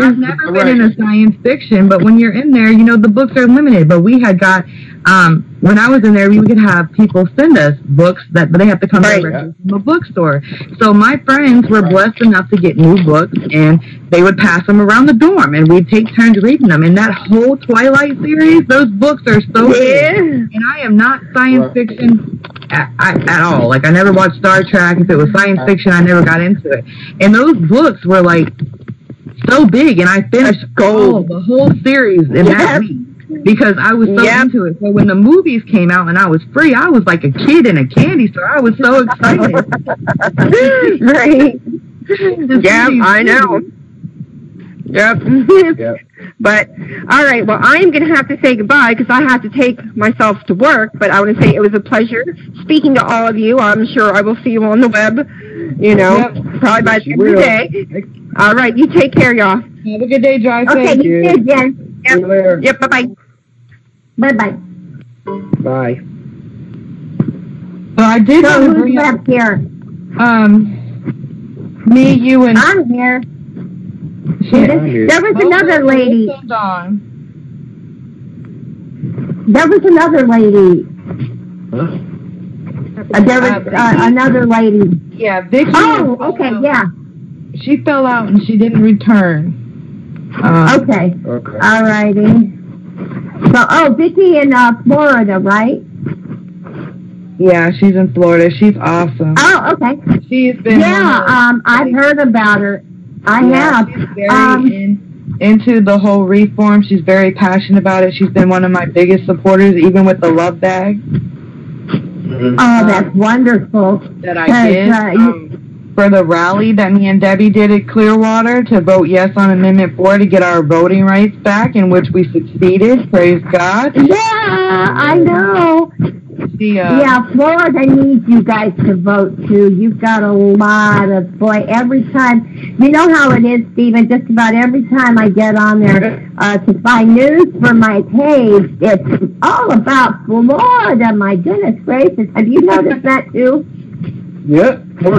I've never been in a science fiction, but when you're in there, the books are limited. But we had got, when I was in there, we could have people send us books but they have to come from a bookstore. So my friends were blessed enough to get new books, and they would pass them around the dorm, and we'd take turns reading them. And that whole Twilight series, those books are so good. And I am not science fiction at all. Like, I never watched Star Trek. If it was science fiction, I never got into it. And those books were, like, so big, and I finished the whole series in that week because I was so into it. So when the movies came out and I was free, I was like a kid in a candy store. I was so excited. Right. I know. Yep. But, all right, well, I'm going to have to say goodbye because I have to take myself to work, but I want to say it was a pleasure speaking to all of you. I'm sure I will see you on the web, probably by the end of the day. All right, you take care, y'all. Have a good day, drive safe. Okay, you too, Jen. Yep, bye-bye. Bye-bye. Bye. So I did want to who's bring left here? Me, you, and... I'm here. There was another lady. There was another lady. There was another lady. Yeah, Vicky. Oh, okay, yeah. She fell out and she didn't return. Okay. All righty. So, Vicky in Florida, right? Yeah, she's in Florida. She's awesome. Oh, okay. She's been. Yeah, I've heard about her. I have. She's very into the whole reform. She's very passionate about it. She's been one of my biggest supporters, even with the love bag. Oh, that's wonderful. That I did for the rally that me and Debbie did at Clearwater to vote yes on Amendment 4 to get our voting rights back, in which we succeeded. Praise God. Yeah, I know. Florida needs you guys to vote too. You've got a lot of every time. You know how it is, Stephen. Just about every time I get on there to find news for my page, it's all about Florida. My goodness gracious! Have you noticed that too? Yeah, they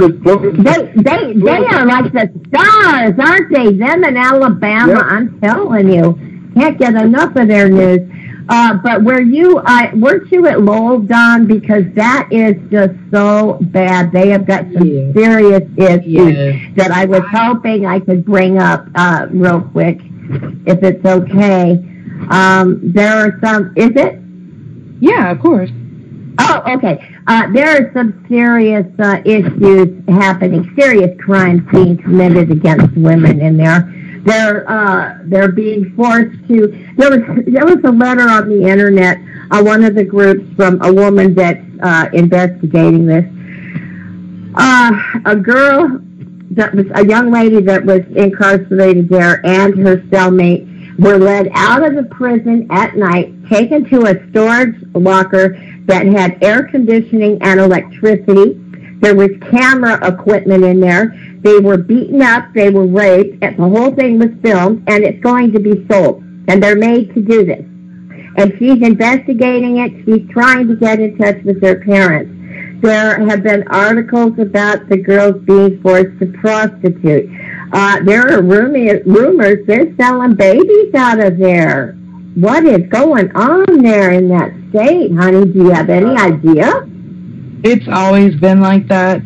are like the stars, aren't they? Them in Alabama. Yep. I'm telling you, can't get enough of their news. But weren't you at Lowell, Don? Because that is just so bad. They have got some serious issues that I was hoping I could bring up real quick, if it's okay. There are some. Is it? Yeah, of course. Oh, okay. There are some serious issues happening, serious crimes being committed against women in there. They're being forced to. There was a letter on the internet on one of the groups from a woman that's investigating this. A girl that was a young lady that was incarcerated there, and her cellmate were led out of the prison at night, taken to a storage locker that had air conditioning and electricity. There was camera equipment in there. They were beaten up. They were raped. The whole thing was filmed, and it's going to be sold. And they're made to do this. And she's investigating it. She's trying to get in touch with their parents. There have been articles about the girls being forced to prostitute. There are rumors they're selling babies out of there. What is going on there in that state, honey? Do you have any idea? It's always been like that.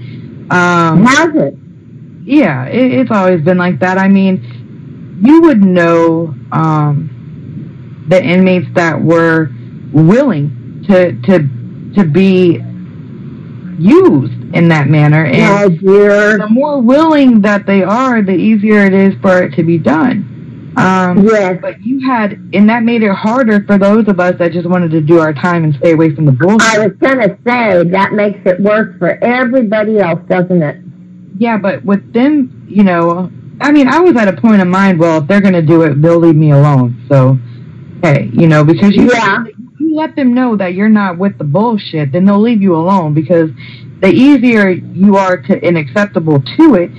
Has it? Yeah, it's always been like that. I mean, you would know the inmates that were willing to be used in that manner. And the more willing that they are, the easier it is for it to be done. Yes. But and that made it harder for those of us that just wanted to do our time and stay away from the bullshit. I was going to say, that makes it worse for everybody else, doesn't it? Yeah, but with them, you know, I mean, I was at a point of mind, well, if they're going to do it, they'll leave me alone. So, hey, you know, because you let them know that you're not with the bullshit, then they'll leave you alone, because the easier you are and acceptable to it,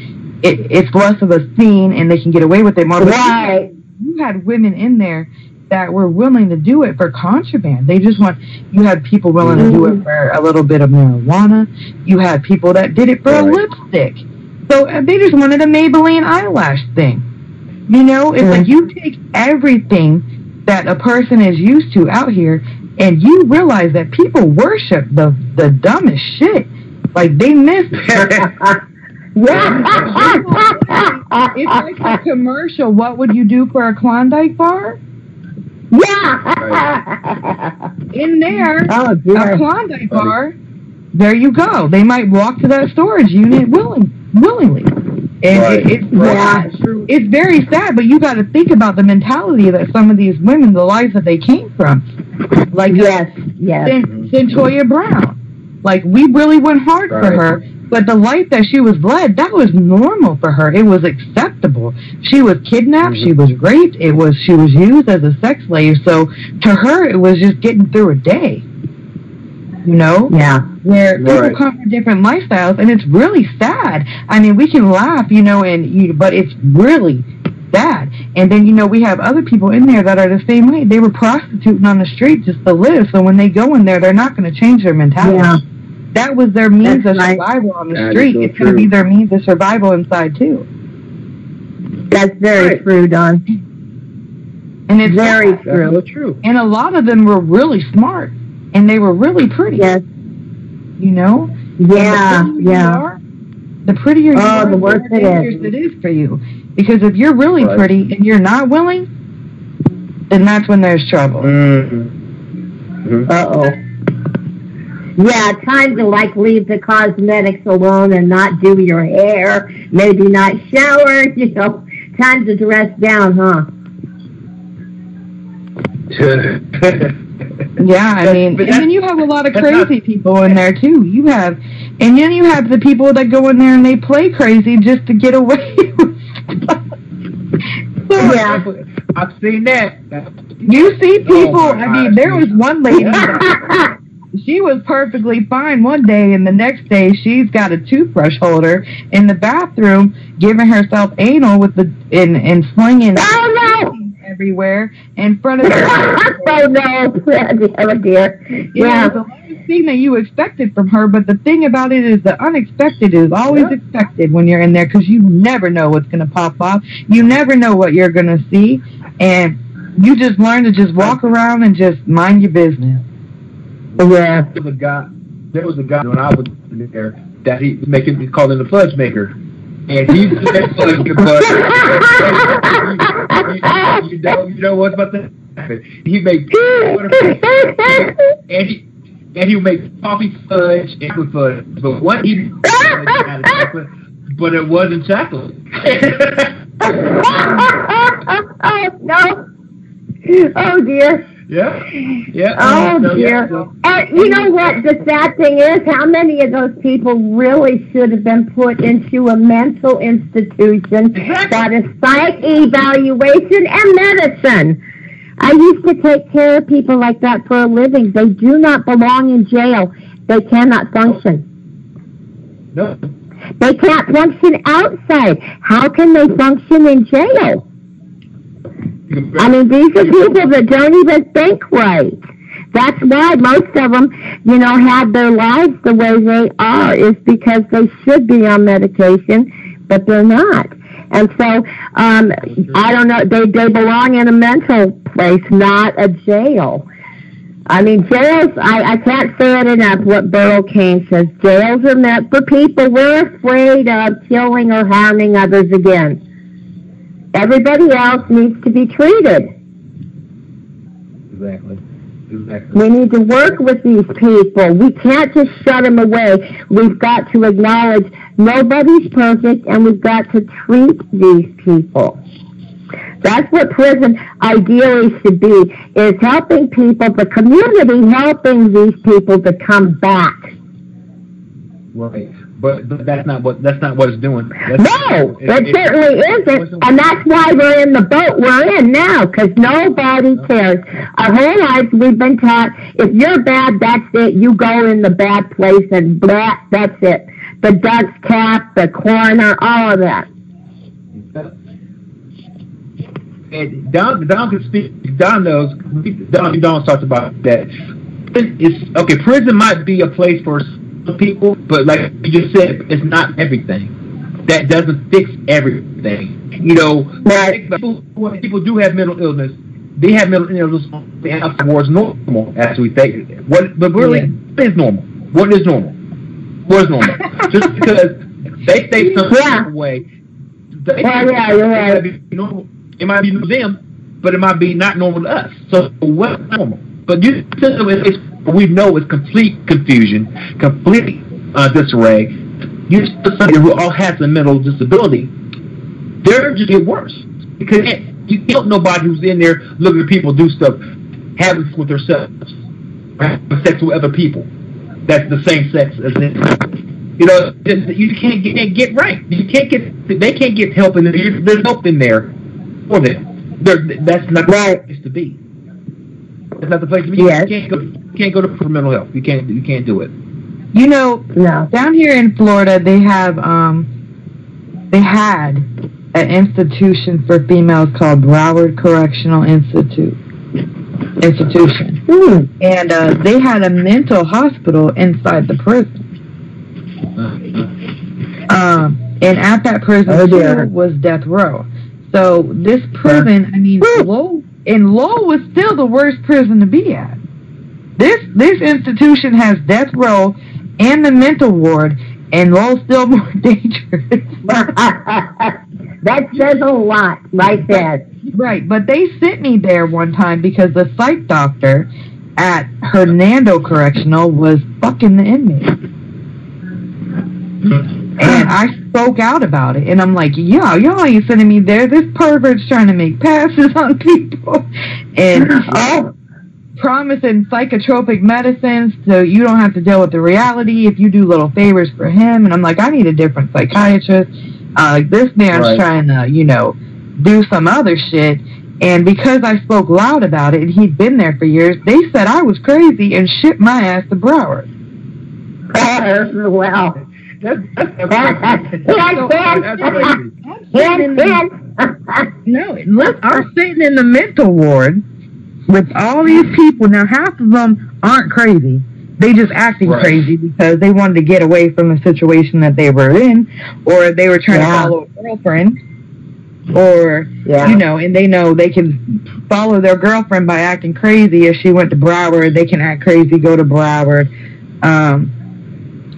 it's less of a scene and they can get away with it more. Right. You had women in there that were willing to do it for contraband. You had people willing to do it for a little bit of marijuana. You had people that did it for a lipstick. So they just wanted a Maybelline eyelash thing. You know, it's like you take everything that a person is used to out here and you realize that people worship the dumbest shit. Like, they miss it's like a commercial. What would you do for a Klondike bar? Yeah. In there, a Klondike bar, there you go. They might walk to that storage unit willingly. And it's very sad, but you got to think about the mentality that some of these women, the lives that they came from. Like, Centoya Brown. Like, we really went hard for her, but the life that she was led, that was normal for her. It was acceptable. She was kidnapped. She was raped. She was used as a sex slave. So to her, it was just getting through a day. You know? Yeah. Where people come from different lifestyles, and it's really sad. I mean, we can laugh, you know, but it's really sad. And then, you know, we have other people in there that are the same way. They were prostituting on the street just to live. So when they go in there, they're not going to change their mentality. Yeah. That was their means of survival on the street. It's going to be their means of survival inside, too. That's very true, Don. And it's very true. And a lot of them were really smart. And they were really pretty. Yes. You know? Yeah, the prettier you are, the worse it is for you. Because if you're really pretty and you're not willing, then that's when there's trouble. Uh-oh. Yeah, time to, like, leave the cosmetics alone and not do your hair, maybe not shower, you know. Time to dress down, huh? Yeah, I mean, and then you have a lot of crazy people in there, too. And then you have the people that go in there and they play crazy just to get away with stuff. I've seen that. You see people, I mean, there was one lady that, she was perfectly fine one day, and the next day she's got a toothbrush holder in the bathroom, giving herself anal with and slinging everywhere in front of her. Oh no, dear. Yeah, the last thing that you expected from her, but the thing about it is the unexpected is always expected when you're in there, because you never know what's going to pop off. You never know what you're going to see, and you just learn to just walk around and just mind your business. Yeah. There was a guy when I was there that he called him the fudge maker. And he's the fudge maker. You know what's about to happen? He made and he would make coffee fudge and chocolate fudge. But what he did chocolate, but it wasn't chocolate. No. Oh dear. Yeah. Oh dear. And you know what the sad thing is? How many of those people really should have been put into a mental institution that is psych evaluation and medicine? I used to take care of people like that for a living. They do not belong in jail. They cannot function. No. They can't function outside. How can they function in jail? I mean, these are people that don't even think right. That's why most of them, you know, have their lives the way they are, is because they should be on medication, but they're not. And so, I don't know, they belong in a mental place, not a jail. I mean, jails, I can't say it enough what Burl Cain says. Jails are meant for people we're afraid of killing or harming others again. Everybody else needs to be treated. Exactly. We need to work with these people. We can't just shut them away. We've got to acknowledge nobody's perfect, and we've got to treat these people. That's what prison ideally should be, is helping people, the community helping these people to come back. Right. But that's not what it's doing. No, it certainly isn't, and that's why we're in the boat we're in now, because nobody cares. Our whole lives we've been taught, if you're bad, that's it. You go in the bad place, and blah, that's it. The dust cap, the coroner, all of that. And Don can speak. Don knows. Don talks about that. It's okay. Prison might be a place for people, but like you just said, it's not everything. That doesn't fix everything. You know, right. People do have mental illness. They have mental illness towards normal, as we think. But really, what is normal? What is normal? What is normal? Just because they say something way. You're right. It might be normal to them, but it might be not normal to us. So what's normal? But we know it's complete confusion, complete disarray. You somebody who all has a mental disability, they're just get worse because you don't know nobody who's in there looking at people do stuff, having sex with themselves, having sex with other people that's the same sex as them. You know, you can't get right. You can't get. They can't get help in there. There's help in there for them. That's not the place to be. It's not the place to be. Yes. You can't go to for mental health. You can't do it. You know, down here in Florida, they had an institution for females called Broward Correctional Institution. And they had a mental hospital inside the prison. And at that prison was death row. So this prison, I mean, Lowell was still the worst prison to be at. This institution has death row and the mental ward, and Lowell's still more dangerous. That says a lot right there. Right, but they sent me there one time because the psych doctor at Hernando Correctional was fucking the inmate. And I spoke out about it, and I'm like, y'all ain't sending me there. This pervert's trying to make passes on people. And promising psychotropic medicines so you don't have to deal with the reality if you do little favors for him. And I'm like, I need a different psychiatrist. This man's trying to, do some other shit. And because I spoke loud about it and he'd been there for years, they said I was crazy and shipped my ass to Broward. Well. No, look, I'm sitting in the mental ward with all these people. Now, half of them aren't crazy. They just acting crazy because they wanted to get away from the situation that they were in, or they were trying to follow a girlfriend, or, and they know they can follow their girlfriend by acting crazy. If she went to Broward, they can act crazy, go to Broward,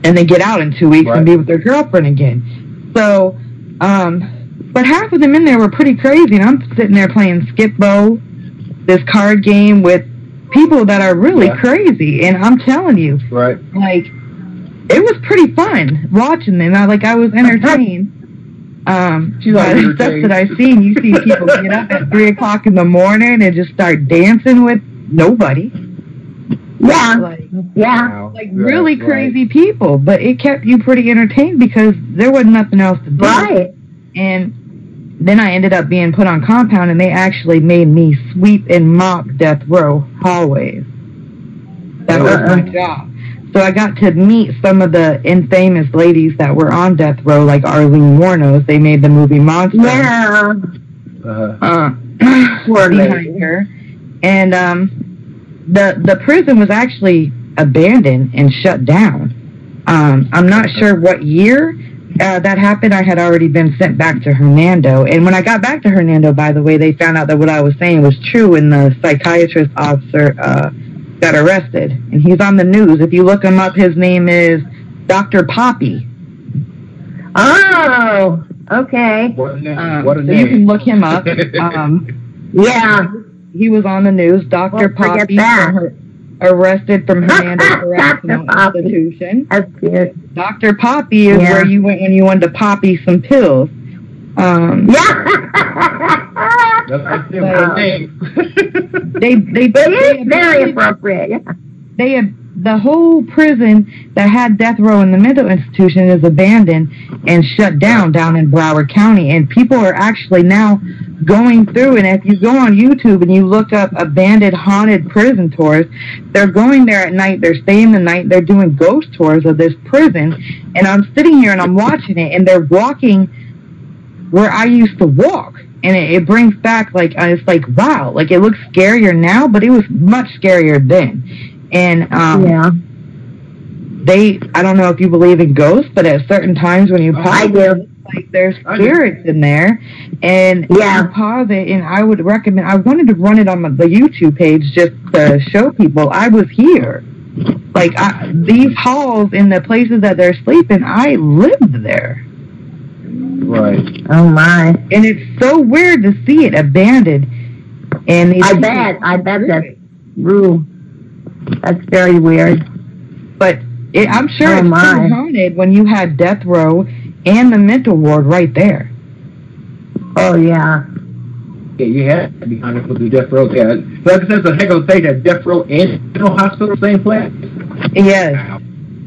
and then get out in 2 weeks and be with their girlfriend again. So, but half of them in there were pretty crazy, and I'm sitting there playing Skip-Bo, this card game with people that are really crazy, and I'm telling you, like, it was pretty fun watching them. I was entertained. By the stuff that I've seen, you see people get up at 3 o'clock in the morning and just start dancing with nobody. Really crazy people, but it kept you pretty entertained because there wasn't nothing else to do. And then I ended up being put on compound, and they actually made me sweep and mop death row hallways. That was my job. So I got to meet some of the infamous ladies that were on death row, like Arlene Warnos. They made the movie Monster. Behind her. And the prison was actually abandoned and shut down. I'm not sure what year that happened. I had already been sent back to Hernando. And when I got back to Hernando, by the way, they found out that what I was saying was true, and the psychiatrist officer got arrested. And he's on the news. If you look him up, his name is Dr. Poppy. Oh, okay. What a name. So you can look him up. He was on the news. Dr. Poppy, arrested from Hernando Correctional Institution. That's cute. Dr. Poppy is where you went when you wanted to poppy some pills. That's their name. It is very appropriate. Yeah. They have the whole prison that had death row in the mental institution is abandoned and shut down in Broward County, and people are actually now going through, and if you go on YouTube and you look up abandoned haunted prison tours, they're going there at night, they're staying the night, they're doing ghost tours of this prison, and I'm sitting here and I'm watching it, and they're walking where I used to walk, and it brings back, like, it's like, wow, like, it looks scarier now, but it was much scarier then. And yeah. I don't know if you believe in ghosts, but at certain times when you pause it, like there's spirits in there, and you pause it, and I would recommend, I wanted to run it on the YouTube page just to show people I was here. Like, these halls in the places that they're sleeping, I lived there. Right. Oh my. And it's so weird to see it abandoned. And I bet that's true. That's very weird. But I'm sure it's so haunted when you had death row and the mental ward right there. Oh, yeah. Yeah, you had to be honest with the death row. Yeah, like I said, it's a heck of a thing that death row and mental hospital, same place. Yes. Wow.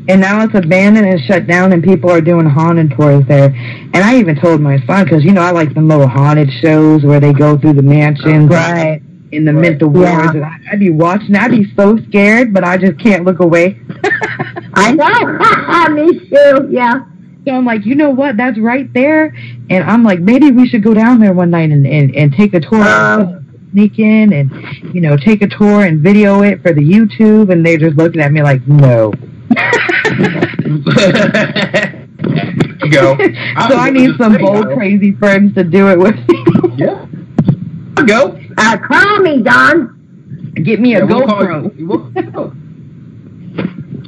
And now it's abandoned and shut down, and people are doing haunted tours there. And I even told my son, because, you know, I like the little haunted shows where they go through the mansions. Right. In the mental wards, and I'd be watching. I'd be so scared, but I just can't look away. I know. Me too. Yeah. So I'm like, you know what? That's right there. And I'm like, maybe we should go down there one night and take a tour, sneak in, and take a tour and video it for the YouTube. And they're just looking at me like, no. Go. So I need some bold, crazy friends to do it with me. Yeah. Go. Call me, Don. Get me a GoPro.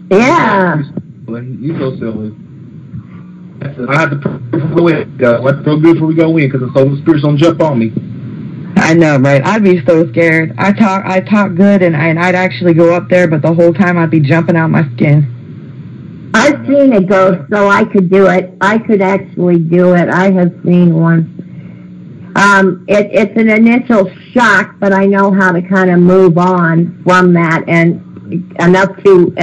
Yeah. You so silly. I have to go in. Let's go good before we go in, because the soul spirits don't jump on me. I know, right? I'd be so scared. I talk good, and I'd actually go up there, but the whole time I'd be jumping out my skin. I've seen a ghost, so I could do it. I could actually do it. I have seen one. It's an initial shock, but I know how to kind of move on from that, and enough to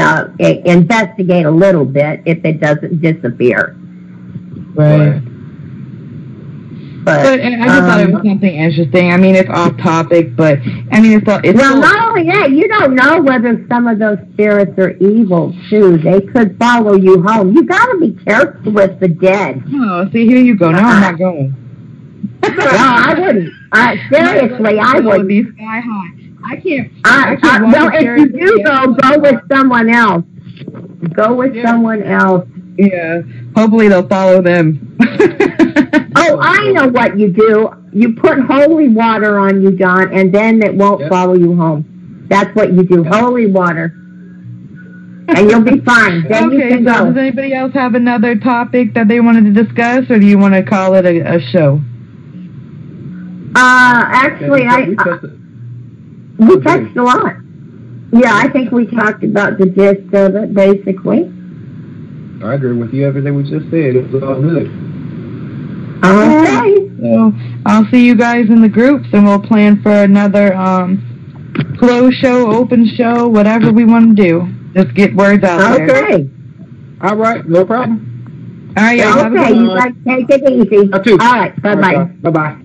investigate a little bit if it doesn't disappear. Right. But I just thought it was something interesting. I mean, it's off topic, but I mean, it's well, not only that, you don't know whether some of those spirits are evil too. They could follow you home. You got to be careful with the dead. Oh, see, here you go. Now I'm not going. No, I wouldn't. Seriously, I wouldn't. Be sky high. I can't. Well, if you do go with someone else. Go with someone else. Yeah. Hopefully they'll follow them. Oh, I know what you do. You put holy water on you, John, and then it won't follow you home. That's what you do. Holy water. And you'll be fine. Then you can go. Does anybody else have another topic that they wanted to discuss, or do you want to call it a show? Actually, we touched a lot. Yeah, I think we talked about the gist of it, basically. I agree with you. Everything we just said. It was all good. Okay. So I'll see you guys in the groups, and we'll plan for another closed show, open show, whatever we want to do. Just get words out there. Okay. All right. No problem. All right. Okay. You guys take it easy. You too. All right. Bye-bye. Bye-bye.